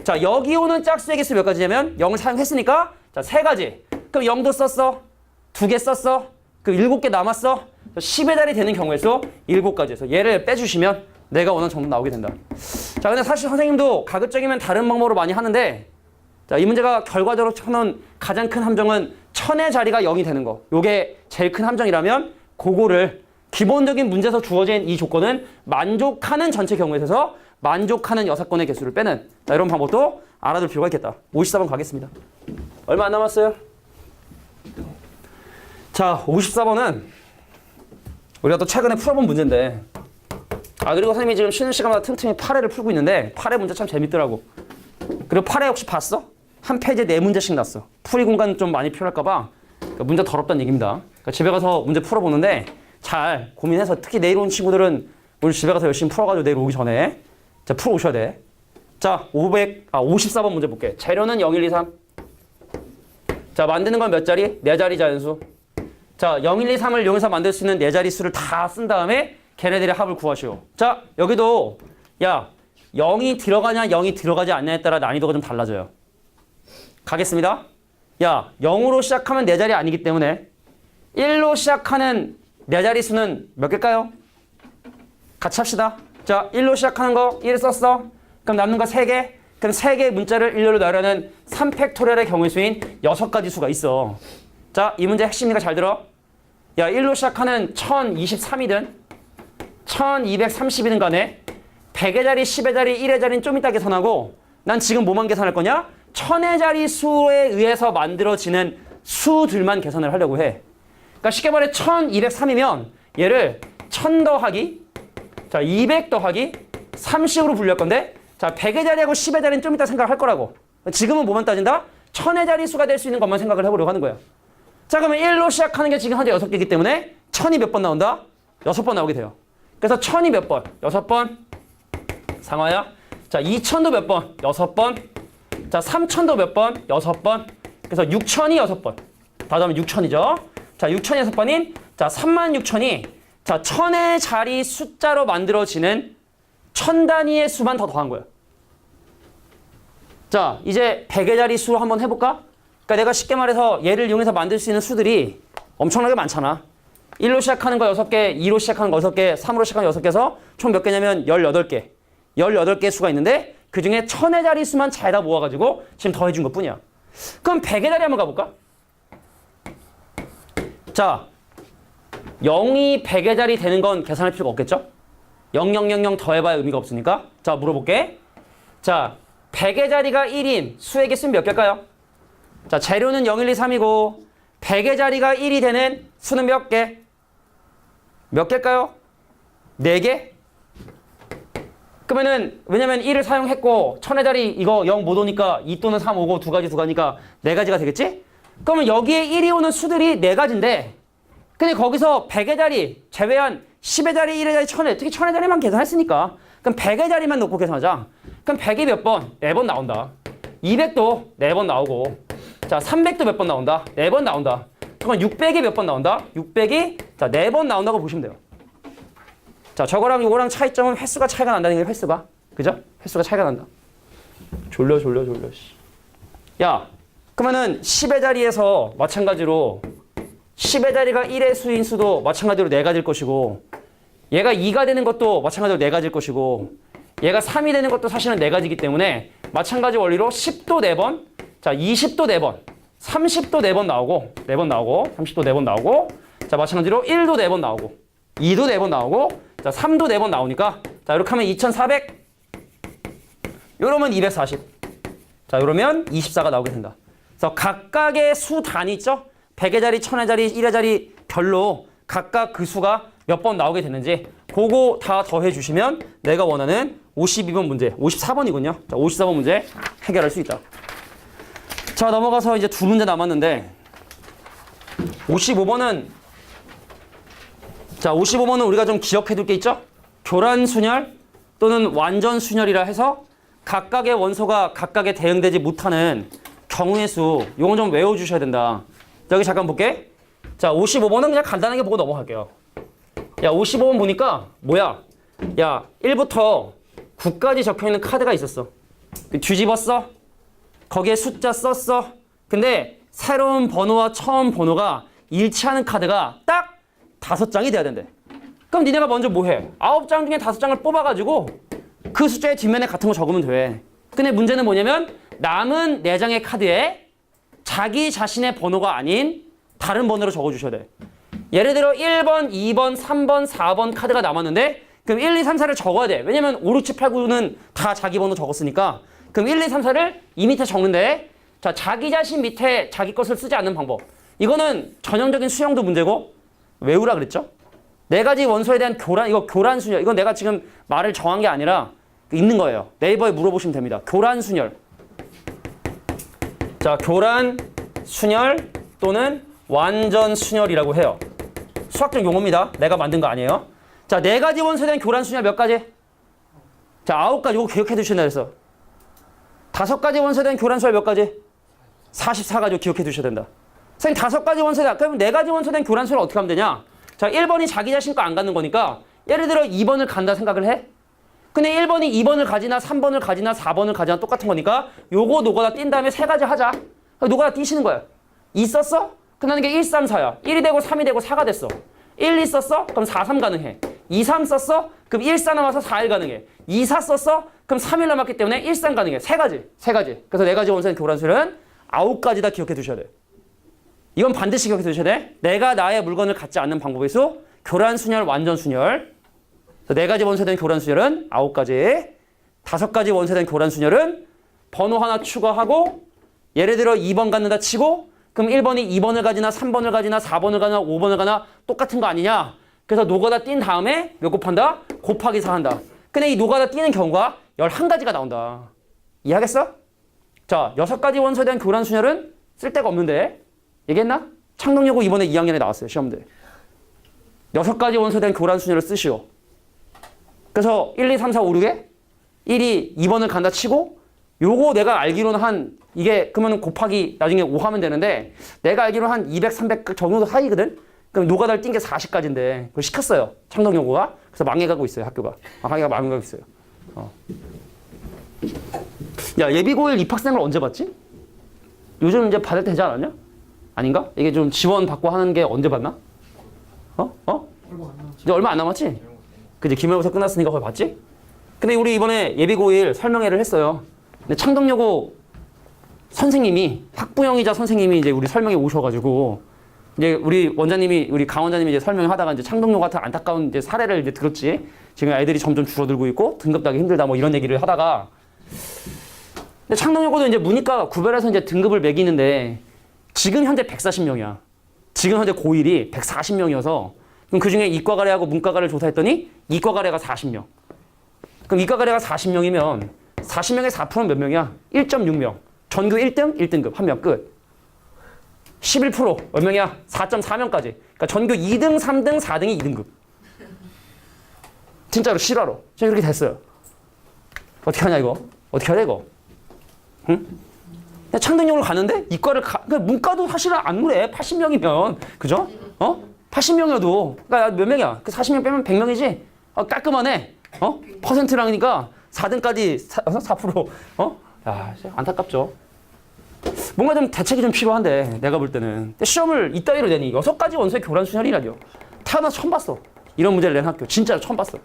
자, 여기 오는 짝수의 개수 몇 가지냐면 0을 사용했으니까 자, 3가지. 그럼 0도 썼어. 2개 썼어. 그럼 7개 남았어. 10의 자리 되는 경우의 수 7가지에서 얘를 빼주시면 내가 원하는 정도 나오게 된다. 자, 근데 사실 선생님도 가급적이면 다른 방법으로 많이 하는데, 자, 이 문제가 결과적으로 쳐놓은 가장 큰 함정은 1000의 자리가 0이 되는 거. 요게 제일 큰 함정이라면 그거를 기본적인 문제에서 주어진 이 조건은 만족하는 전체 경우에서 만족하는 6건의 개수를 빼는, 자, 이런 방법도 알아둘 필요가 있겠다. 54번 가겠습니다. 얼마 안 남았어요? 자, 54번은 우리가 또 최근에 풀어본 문제인데, 아, 그리고 선생님이 지금 쉬는 시간마다 틈틈이 8회를 풀고 있는데 8회 문제 참 재밌더라고. 그리고 8회 혹시 봤어? 한 페이지에 4문제씩 났어. 풀이 공간 좀 많이 필요할까 봐 그러니까 문제 더럽다는 얘기입니다. 그러니까 집에 가서 문제 풀어보는데 잘 고민해서, 특히 내일 온 친구들은 오늘 집에 가서 열심히 풀어가지고 내일 오기 전에 자, 풀어 오셔야 돼. 자, 54번 문제 볼게. 재료는 0, 1, 2, 3. 자, 만드는 건 몇 자리? 4자리 자연수. 자, 0, 1, 2, 3을 이용해서 만들 수 있는 4자리 수를 다 쓴 다음에 걔네들의 합을 구하시오. 자, 여기도 야, 0이 들어가냐 0이 들어가지 않냐에 따라 난이도가 좀 달라져요. 가겠습니다. 야, 0으로 시작하면 4자리 아니기 때문에 1로 시작하는 4자리 수는 몇 개일까요? 같이 합시다. 자, 1로 시작하는 거 1 썼어. 그럼 남는 거 3개. 그럼 3개의 문자를 1로 나열하는 3팩토리얼의 경우의 수인 6가지 수가 있어. 자, 이 문제 핵심이니까 잘 들어. 야, 1로 시작하는 1023이든 1230이든 간에 100의 자리, 10의 자리, 1의 자리는 좀 이따 계산하고, 난 지금 뭐만 계산할 거냐? 천의 자리 수에 의해서 만들어지는 수들만 계산을 하려고 해. 그러니까 쉽게 말해 1203이면 얘를 1000 더하기 자 200 더하기 3씩으로 분류할 건데 자 100의 자리하고 10의 자리는 좀 이따 생각할 거라고. 지금은 뭐만 따진다? 천의 자리 수가 될 수 있는 것만 생각을 해보려고 하는 거야. 자 그러면 1로 시작하는 게 지금 현재 6개이기 때문에 1000이 몇 번 나온다? 6번 나오게 돼요. 그래서 1000이 몇 번? 6번. 상화야. 자 2000도 몇 번? 6번. 자 3000도 몇 번? 6번. 그래서 6000이 6번. 다시 하면 6000이죠. 자 6000이 6번인 자 36000이 자 1000의 자리 숫자로 만들어지는 1000 단위의 수만 더 더한 거예요. 자 이제 100의 자리 수 한번 해볼까? 그러니까 내가 쉽게 말해서 얘를 이용해서 만들 수 있는 수들이 엄청나게 많잖아. 1로 시작하는 거 6개, 2로 시작하는 거 6개, 3으로 시작하는 거 6개에서 총 몇 개냐면 18개. 18개의 수가 있는데 그중에 1000의 자리 수만 잘다 모아가지고 지금 더해준 것 뿐이야. 그럼 100의 자리 한번 가볼까? 자 0이 100의 자리 되는 건 계산할 필요가 없겠죠? 0000 더해봐야 의미가 없으니까. 자 물어볼게. 자 100의 자리가 1인 수의 개수는 몇 개일까요? 자 재료는 0, 1, 2, 3이고 100의 자리가 1이 되는 수는 몇 개? 몇 개일까요? 4개? 그러면은 왜냐면 1을 사용했고 1000의 자리 이거 0 못 오니까 2 또는 3 오고 두 가지니까 4가지가 되겠지? 그러면 여기에 1이 오는 수들이 4가지인데 근데 거기서 100의 자리 제외한 10의 자리, 1의 자리, 1000의 특히 1000의 자리만 계산했으니까 그럼 100의 자리만 놓고 계산하자. 그럼 100이 몇 번? 4번 나온다. 200도 4번 나오고 자 300도 몇 번 나온다? 4번 나온다. 그럼 600이 몇 번 나온다? 600이 자 4번 나온다고 보시면 돼요. 자 저거랑 이거랑 차이점은 횟수가 차이가 난다는 게 횟수가. 그죠? 횟수가 차이가 난다. 졸려. 야 그러면은 10의 자리에서 마찬가지로 10의 자리가 1의 수인 수도 마찬가지로 4가지일 것이고 얘가 2가 되는 것도 마찬가지로 4가지일 것이고 얘가 3이 되는 것도 사실은 4가지이기 때문에 마찬가지 원리로 10도 4번 자 20도 4번 30도 4번 나오고 4번 나오고 30도 4번 나오고 자 마찬가지로 1도 4번 나오고 2도 4번 나오고 자 3도 4번 나오니까 자 이렇게 하면 2400 요러면 240 자 요러면 24가 나오게 된다. 그래서 각각의 수 단위 있죠? 100의 자리, 1000의 자리, 1의 자리 별로 각각 그 수가 몇 번 나오게 되는지 그거 다 더해 주시면 내가 원하는 52번 문제, 54번이군요. 자, 54번 문제 해결할 수 있다. 자, 넘어가서 이제 두 문제 남았는데 55번은 자, 55번은 우리가 좀 기억해 둘 게 있죠? 교란순열 또는 완전순열이라 해서 각각의 원소가 각각에 대응되지 못하는 경우의 수 이건 좀 외워주셔야 된다. 여기 잠깐 볼게. 자 55번은 그냥 간단하게 보고 넘어갈게요. 야 55번 보니까 뭐야? 야 1부터 9까지 적혀있는 카드가 있었어. 뒤집었어? 거기에 숫자 썼어? 근데 새로운 번호와 처음 번호가 일치하는 카드가 딱 5장이 돼야 된대. 그럼 니네가 먼저 뭐해? 9장 중에 5장을 뽑아가지고 그 숫자의 뒷면에 같은 거 적으면 돼. 근데 문제는 뭐냐면 남은 4장의 카드에 자기 자신의 번호가 아닌 다른 번호로 적어주셔야 돼. 예를 들어 1번, 2번, 3번, 4번 카드가 남았는데 그럼 1, 2, 3, 4를 적어야 돼. 왜냐면 5, 6, 7, 8, 9는 다 자기 번호 적었으니까 그럼 1, 2, 3, 4를 이 밑에 적는데 자 자기 자신 밑에 자기 것을 쓰지 않는 방법. 이거는 전형적인 수형도 문제고 외우라 그랬죠? 4가지 원소에 대한 교란, 이거 교란순열. 이건 내가 지금 말을 정한 게 아니라 있는 거예요. 네이버에 물어보시면 됩니다. 교란순열. 자, 교란순열 또는 완전순열이라고 해요. 수학적 용어입니다. 내가 만든 거 아니에요. 자, 4가지 원소에 대한 교란순열 몇 가지? 자, 9가지. 이거 기억해 두셔야 돼서 5가지 원소에 대한 교란순열 몇 가지? 44가지 기억해 두셔야 된다. 선생님 5가지 원소에 대한, 그럼 4가지 원소에 대한 교란순열 어떻게 하면 되냐? 자, 1번이 자기 자신 거 안 갖는 거니까 예를 들어 2번을 간다 생각을 해? 근데 1번이 2번을 가지나 3번을 가지나 4번을 가지나 똑같은 거니까 요거 노가다 띈 다음에 3가지 하자. 노가다 띄시는 거야. 2 썼어? 그럼 게 1, 3, 4야. 1이 되고 3이 되고 4가 됐어. 1, 2 썼어? 그럼 4, 3 가능해. 2, 3 썼어? 그럼 1, 4 남아서 4, 1 가능해. 2, 4 썼어? 그럼 3, 1 남았기 때문에 1, 3 가능해. 3가지. 그래서 4가지 원소의 교란수열은 9가지 다 기억해 두셔야 돼. 이건 반드시 기억해 두셔야 돼. 내가 나의 물건을 갖지 않는 방법의 수, 교란순열, 완전순열. 4가지 원소에 대한 교란순열은 9가지. 5가지 원소에 대한 교란순열은 번호 하나 추가하고 예를 들어 2번 갖는다 치고 그럼 1번이 2번을 가지나 3번을 가지나 4번을 가나 5번을 가나 똑같은 거 아니냐. 그래서 노가다 뛴 다음에 몇 곱한다? 곱하기 4 한다. 근데 이 노가다 뛰는 경우가 11가지가 나온다. 이해하겠어? 자, 6가지 원소에 대한 교란 순열은 쓸데가 없는데 얘기했나? 창동여고 이번에 2학년에 나왔어요. 시험들. 6가지 원소에 대한 교란 순열을 쓰시오. 그래서 1, 2, 3, 4, 5, 6에 1이 2번을 간다 치고 요거 내가 알기로는 한 이게 그러면 곱하기 나중에 5 하면 되는데 내가 알기로는 한 200, 300 정도 사이거든? 그럼 노가다를 뛴 게 40가지인데 그걸 시켰어요. 창동여고가. 그래서 망해가고 있어요. 학교가. 학교가 망해가고 있어요. 야, 예비고1 입학생을 언제 받지? 요즘 이제 받을 때 되지 않았냐? 아닌가? 이게 좀 지원 받고 하는 게 언제 받나? 얼마 안 남았지. 이제 얼마 안 남았지? 그지? 기말고사 끝났으니까 거의 봤지? 근데 우리 이번에 예비고1 설명회를 했어요. 근데 창동여고 선생님이 학부형이자 선생님이 이제 우리 설명회 오셔가지고 이제 우리 원장님이 우리 강 원장님이 이제 설명하다가 이제 창동여고 같은 안타까운 이제 사례를 이제 들었지. 지금 애들이 점점 줄어들고 있고 등급 따기 힘들다 뭐 이런 얘기를 하다가 근데 창동여고도 이제 문이과 구별해서 이제 등급을 매기는데 지금 현재 140명이야. 지금 현재 고1이 140명이어서 그럼 그 중에 이과가래하고 문과가래를 조사했더니 이과가래가 40명. 그럼 이과가래가 40명이면 40명의 4%는 몇 명이야? 1.6명. 전교 1등, 1등급 한 명 끝. 11%몇 명이야? 4.4명까지. 그러니까 전교 2등, 3등, 4등이 2등급. 진짜로 실화로. 지금 이렇게 됐어요. 어떻게 하냐 이거? 어떻게 하냐 이거? 응? 창동여고를 가는데 이과를 그러니까 문과도 사실은 안 그래. 80명이면 그죠? 80명이어도 그러니까 몇 명이야? 그 40명 빼면 100명이지. 깔끔하네. 퍼센트랑이니까 4등까지 4%. 야, 안타깝죠. 뭔가 좀 대책이 좀 필요한데 내가 볼 때는. 근데 시험을 이따위로 내니 6가지 원소의 교란 순열이라뇨. 태어나 처음 봤어. 이런 문제를 낸 학교 진짜로 처음 봤어.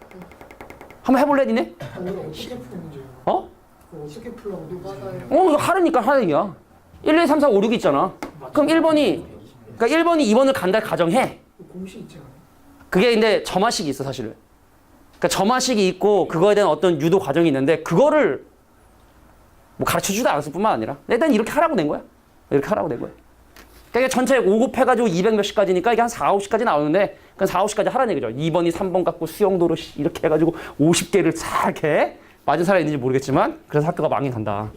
한번 해볼래 니네? 어떻게 푸는 문제예요? 그거 어떻게 풀라고 맞아요. 이거 하르니까 하르니까 1, 2, 3, 4, 5, 6 있잖아. 그럼 1번이 2번을 간다 가정해. 공식 있지 않아요? 그게 근데 점화식이 있어 사실은. 그러니까 점화식이 있고 그거에 대한 어떤 유도 과정이 있는데 그거를 뭐 가르쳐주지도 않았을 뿐만 아니라 일단 이렇게 하라고 낸 거야. 이렇게 하라고 낸 거야. 그러니까 전체 5 곱해가지고 200 몇씩까지니까 이게 한 4, 50까지 나오는데 그건 4, 50까지 하라는 얘기죠. 2번이 3번 갖고 수영도로 이렇게 해가지고 50개를 싹 이렇게 맞은 사람이 있는지 모르겠지만 그래서 학교가 망해 간다.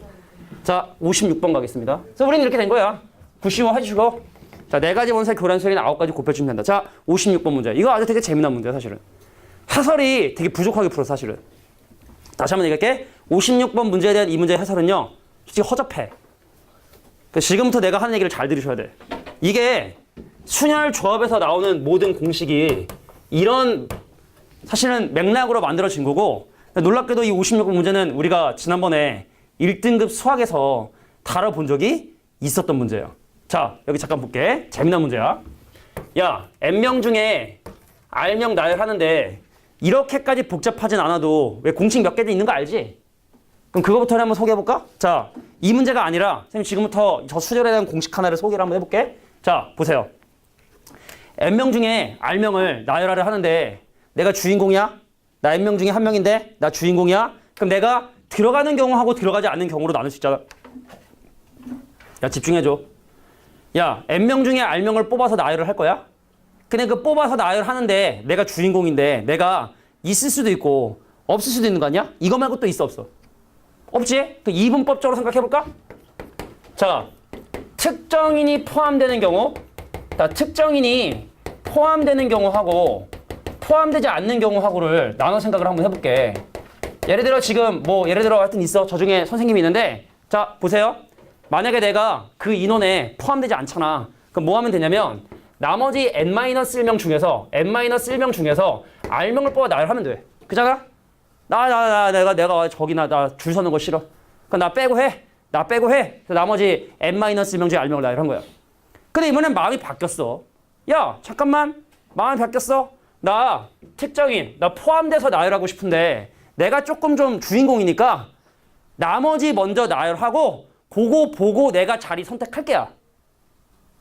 자, 56번 가겠습니다. 그래서 우리는 이렇게 된 거야. 구시호 해주시고 자, 4가지 원소의 교란 순열이 9가지 곱해주면 된다. 자, 56번 문제. 이거 아주 되게 재미난 문제야 사실은. 해설이 되게 부족하게 풀어 사실은. 다시 한번 얘기할게. 56번 문제에 대한 이 문제의 해설은요. 솔직히 허접해. 그러니까 지금부터 내가 하는 얘기를 잘 들으셔야 돼. 이게 순열 조합에서 나오는 모든 공식이 이런 사실은 맥락으로 만들어진 거고 놀랍게도 이 56번 문제는 우리가 지난번에 1등급 수학에서 다뤄본 적이 있었던 문제예요. 자, 여기 잠깐 볼게. 재미난 문제야. 야, N명 중에 R명 나열하는데 이렇게까지 복잡하진 않아도 왜 공식 몇 개도 있는 거 알지? 그럼 그거부터 한번 소개해볼까? 자, 이 문제가 아니라 선생님 지금부터 저 수열에 대한 공식 하나를 소개를 한번 해볼게. 자, 보세요. N명 중에 R명을 나열하려 하는데 내가 주인공이야? 나 N명 중에 한 명인데 나 주인공이야? 그럼 내가 들어가는 경우하고 들어가지 않는 경우로 나눌 수 있잖아. 야, 집중해줘. 야, N명 중에 R명을 뽑아서 나열을 할 거야? 근데 그 뽑아서 나열하는데 내가 주인공인데 내가 있을 수도 있고 없을 수도 있는 거 아니야? 이거 말고 또 있어 없어? 없지? 그 이분법적으로 생각해볼까? 자, 특정인이 포함되는 경우 자, 특정인이 포함되는 경우하고 포함되지 않는 경우하고를 나눠 생각을 한번 해볼게. 예를 들어 지금 뭐 예를 들어 하여튼 있어. 저 중에 선생님이 있는데 자, 보세요. 만약에 내가 그 인원에 포함되지 않잖아. 그럼 뭐 하면 되냐면 나머지 N-1명 중에서 N-1명 중에서 R명을 뽑아 나열하면 돼. 그잖아? 내가 저기나 나 줄 서는 거 싫어. 그럼 나 빼고 해. 그래서 나머지 N-1명 중에 R명을 나열한 거야. 근데 이번엔 마음이 바뀌었어. 야, 잠깐만. 마음이 바뀌었어. 나 특정인, 나 포함돼서 나열하고 싶은데 내가 조금 좀 주인공이니까 나머지 먼저 나열하고 그거 보고 내가 자리 선택할게야.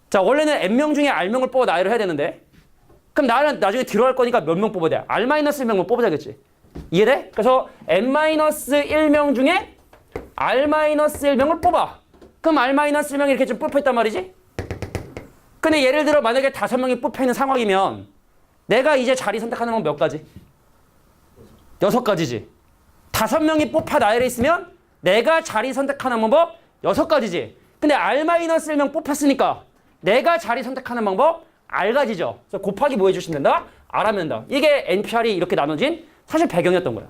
자, 원래는 N명 중에 R명을 뽑아 나열을 해야 되는데 그럼 나는 나중에 들어갈 거니까 몇 명 뽑아야 돼? R-1명만 뽑아야겠지. 이해돼? 그래서 N-1명 중에 R-1명을 뽑아. 그럼 R-1명이 이렇게 좀 뽑혀있단 말이지? 근데 예를 들어 만약에 5명이 뽑혀있는 상황이면 내가 이제 자리 선택하는 건 몇 가지? 6가지지. 5명이 뽑혀 나열해 있으면 내가 자리 선택하는 방법 6가지지. 근데 R-1명 뽑혔으니까 내가 자리 선택하는 방법 R가지죠. 그래서 곱하기 뭐 해주시면 된다? R하면 된다. 이게 NPR이 이렇게 나눠진 사실 배경이었던 거야.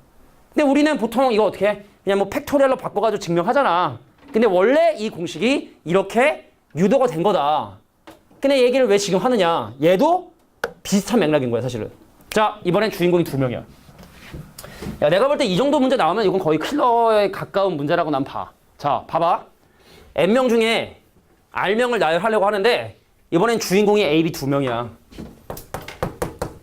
근데 우리는 보통 이거 어떻게 해? 그냥 뭐 팩토리얼로 바꿔가지고 증명하잖아. 근데 원래 이 공식이 이렇게 유도가 된 거다. 근데 얘기를 왜 지금 하느냐? 얘도 비슷한 맥락인 거야, 사실은. 자, 이번엔 주인공이 2명이야. 야, 내가 볼 때 이 정도 문제 나오면 이건 거의 킬러에 가까운 문제라고 난 봐. 자, 봐봐. N명 중에 R명을 나열하려고 하는데 이번엔 주인공이 A, B 2명이야.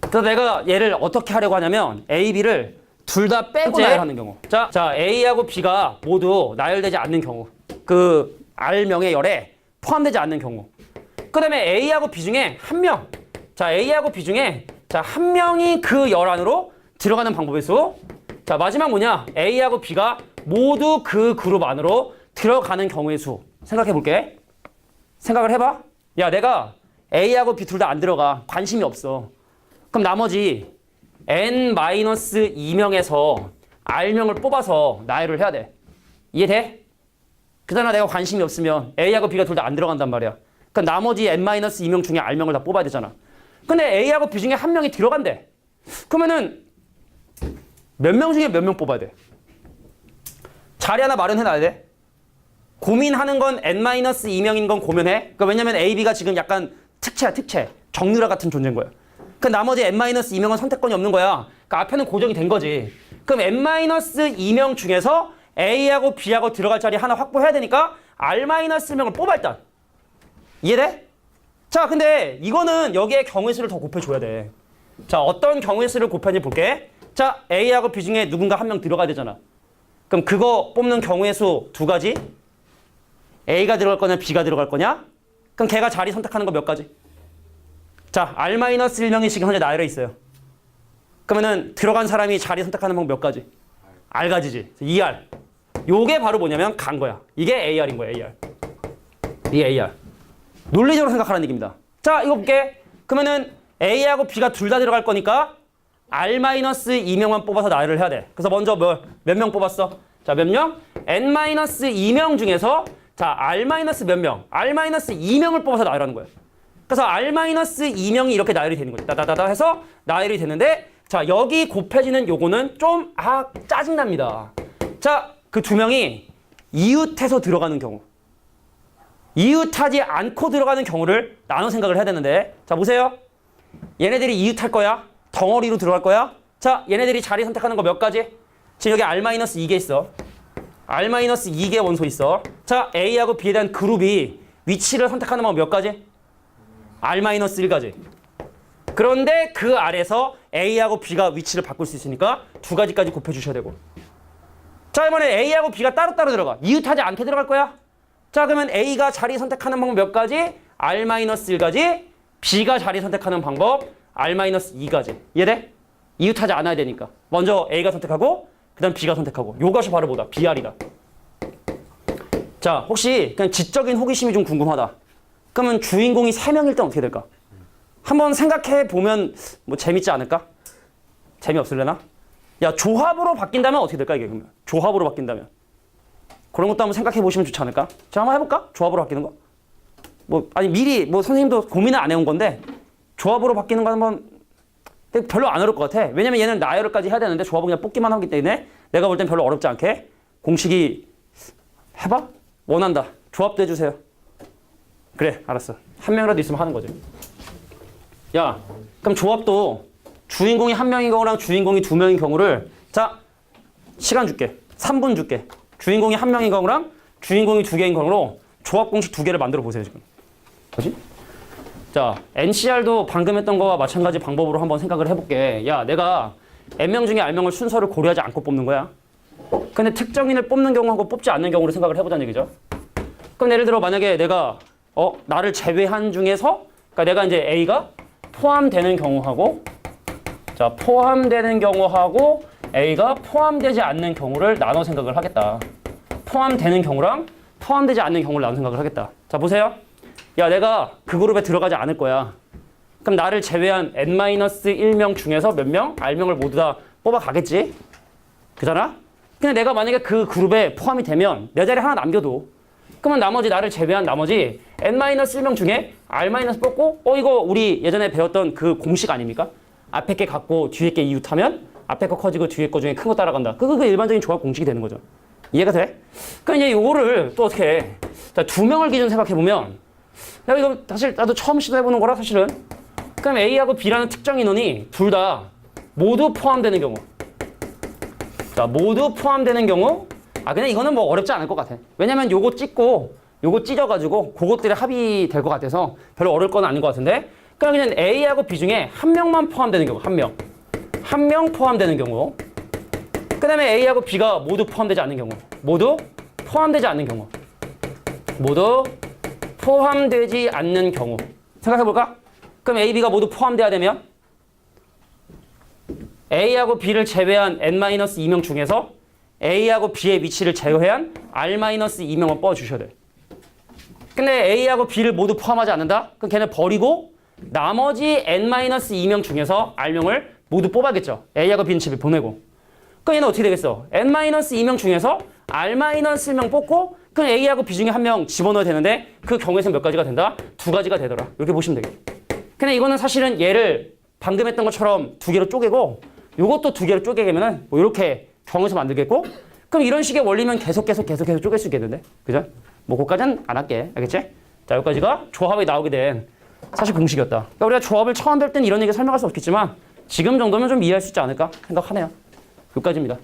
그래서 내가 얘를 어떻게 하려고 하냐면 A, B를 둘 다 빼고 나열하는 경우. 자, A하고 B가 모두 나열되지 않는 경우. 그 R명의 열에 포함되지 않는 경우. 그 다음에 A하고 B 중에 한 명. 자, A하고 B 중에 자, 한 명이 그 열 안으로 들어가는 방법의 수. 자, 마지막 뭐냐? A하고 B가 모두 그 그룹 안으로 들어가는 경우의 수. 생각해 볼게. 생각을 해봐. 야, 내가 A하고 B 둘 다 안 들어가. 관심이 없어. 그럼 나머지 N-2명에서 R명을 뽑아서 나열을 해야 돼. 이해돼? 그러나 내가 관심이 없으면 A하고 B가 둘 다 안 들어간단 말이야. 그럼 나머지 N-2명 중에 R명을 다 뽑아야 되잖아. 근데 A하고 B 중에 한 명이 들어간대. 그러면은 몇 명 중에 몇 명 뽑아야 돼? 자리 하나 마련해놔야 돼. 고민하는 건 N-2명인 건 고민해. 그러니까 왜냐면 A, B가 지금 약간 특채야, 특채. 정유라 같은 존재인 거야. 그 나머지 N-2명은 선택권이 없는 거야. 그러니까 앞에는 고정이 된 거지. 그럼 N-2명 중에서 A하고 B하고 들어갈 자리 하나 확보해야 되니까 R-명을 뽑아 일단. 이해돼? 자, 근데 이거는 여기에 경우의 수를 더 곱해줘야 돼. 자, 어떤 경우의 수를 곱했는지 볼게. 자, A하고 B 중에 누군가 한 명 들어가야 되잖아. 그럼 그거 뽑는 경우의 수 2가지. A가 들어갈 거냐, B가 들어갈 거냐? 그럼 걔가 자리 선택하는 거 몇 가지? 자, R-1명이 지금 현재 나열해 있어요. 그러면은 들어간 사람이 자리 선택하는 방법 몇 가지? R가지지. 2R. 요게 바로 뭐냐면 간 거야. 이게 AR인 거야, AR. 이게 AR. 논리적으로 생각하라는 얘기입니다. 자, 이거 볼게. 그러면은 A하고 B가 둘 다 들어갈 거니까 R-2명만 뽑아서 나열을 해야 돼. 그래서 먼저 몇 명 뽑았어? 자, 몇 명? N-2명 중에서 자, R-몇 명? R-2명을 뽑아서 나열하는 거야. 그래서 R-2명이 이렇게 나열이 되는 거지. 따다다다 해서 나열이 되는데 자, 여기 곱해지는 요거는 좀 짜증납니다. 자, 그 2명이 이웃해서 들어가는 경우. 이웃하지 않고 들어가는 경우를 나눠 생각을 해야 되는데 자, 보세요. 얘네들이 이웃할 거야. 덩어리로 들어갈 거야. 자, 얘네들이 자리 선택하는 거 몇 가지? 지금 여기 R-2개 있어. R-2개 원소 있어. 자, A하고 B에 대한 그룹이 위치를 선택하는 방법 몇 가지? R-1가지. 그런데 그 아래서 A하고 B가 위치를 바꿀 수 있으니까 2가지까지 곱해주셔야 되고. 자, 이번에 A하고 B가 따로따로 들어가. 이웃하지 않게 들어갈 거야. 자, 그러면 A가 자리 선택하는 방법 몇 가지? R-1가지. B가 자리 선택하는 방법 R-2가지. 이해돼? 이웃하지 않아야 되니까. 먼저 A가 선택하고 그 다음 B가 선택하고. 요것이 바로 뭐다? BR이다. 자, 혹시 그냥 지적인 호기심이 좀 궁금하다. 그러면 주인공이 3명일 때 어떻게 될까? 한번 생각해 보면 뭐 재밌지 않을까? 재미없을래나? 야, 조합으로 바뀐다면 어떻게 될까 이게 그러면? 조합으로 바뀐다면. 그런 것도 한번 생각해 보시면 좋지 않을까? 자, 한번 해볼까? 조합으로 바뀌는 거? 뭐 아니 미리 뭐 선생님도 고민을 안 해온 건데 조합으로 바뀌는 거 한번 별로 안 어려울 것 같아. 왜냐면 얘는 나열까지 해야 되는데 조합은 그냥 뽑기만 하기 때문에 내가 볼 땐 별로 어렵지 않게 공식이 해봐? 원한다. 조합도 해주세요. 그래, 알았어. 한 명이라도 있으면 하는 거지. 야, 그럼 조합도 주인공이 한 명인 경우랑 주인공이 2명인 경우를 자, 시간 줄게. 3분 줄게. 주인공이 한 명인 경우랑 주인공이 2개인 경우로 조합 공식 2개를 만들어 보세요, 지금. 뭐지? 자, NCR도 방금 했던 거와 마찬가지 방법으로 한번 생각을 해볼게. 야, 내가 N명 중에 R명을 순서를 고려하지 않고 뽑는 거야. 근데 특정인을 뽑는 경우하고 뽑지 않는 경우를 생각을 해보자는 얘기죠. 그럼 예를 들어 만약에 내가 나를 제외한 중에서 그러니까 내가 이제 A가 포함되는 경우하고 자, 포함되는 경우하고 A가 포함되지 않는 경우를 나눠 생각을 하겠다. 포함되는 경우랑 포함되지 않는 경우를 나눈 생각을 하겠다. 자, 보세요. 야, 내가 그 그룹에 들어가지 않을 거야. 그럼 나를 제외한 n-1명 중에서 몇 명? R명을 모두 다 뽑아가겠지? 그잖아? 근데 내가 만약에 그 그룹에 포함이 되면 내 자리 하나 남겨도 그러면 나머지 나를 제외한 나머지 n-1명 중에 R- 뽑고 이거 우리 예전에 배웠던 그 공식 아닙니까? 앞에 게 같고 뒤에 게 이웃하면 앞에 거 커지고 뒤에 거 중에 큰 거 따라간다. 그거 일반적인 조합 공식이 되는 거죠. 이해가 돼? 그러니까 이제 요거를 또 어떻게 해? 자, 2명을 기준 생각해보면 내가 이거 사실 나도 처음 시도해보는 거라 사실은 그럼 A하고 B라는 특정 인원이 둘 다 모두 포함되는 경우 자, 모두 포함되는 경우 그냥 이거는 뭐 어렵지 않을 것 같아. 왜냐면 요거 찍고 요거 찢어가지고 그것들이 합의될 것 같아서 별로 어려울 건 아닌 것 같은데 그럼 그냥 A하고 B 중에 한 명만 포함되는 경우 한 명 포함되는 경우 그 다음에 A하고 B가 모두 포함되지 않는 경우 모두 포함되지 않는 경우 생각해볼까? 그럼 A, B가 모두 포함돼야 되면 A하고 B를 제외한 n-2명 중에서 A하고 B의 위치를 제외한 R-2명만 뽑아주셔야 돼. 근데 A하고 B를 모두 포함하지 않는다? 그럼 걔는 버리고 나머지 n-2명 중에서 R명을 모두 뽑아야겠죠. A하고 B는 집에 보내고. 그럼 얘는 어떻게 되겠어? n-2명 중에서 R-1명 뽑고 그럼 A하고 B 중에 한 명 집어넣어야 되는데 그 경우에서 몇 가지가 된다? 2가지가 되더라. 이렇게 보시면 되겠죠. 근데 이거는 사실은 얘를 방금 했던 것처럼 2개로 쪼개고 요것도 2개로 쪼개면 뭐 이렇게 경우에서 만들겠고 그럼 이런 식의 원리면 계속 쪼갤 수 있겠는데? 그죠? 뭐 그거까지는 안 할게. 알겠지? 자, 여기까지가 조합이 나오게 된 사실 공식이었다. 그러니까 우리가 조합을 처음 할 때는 이런 얘기 설명할 수 없겠지만 지금 정도면 좀 이해할 수 있지 않을까 생각하네요. 여기까지입니다.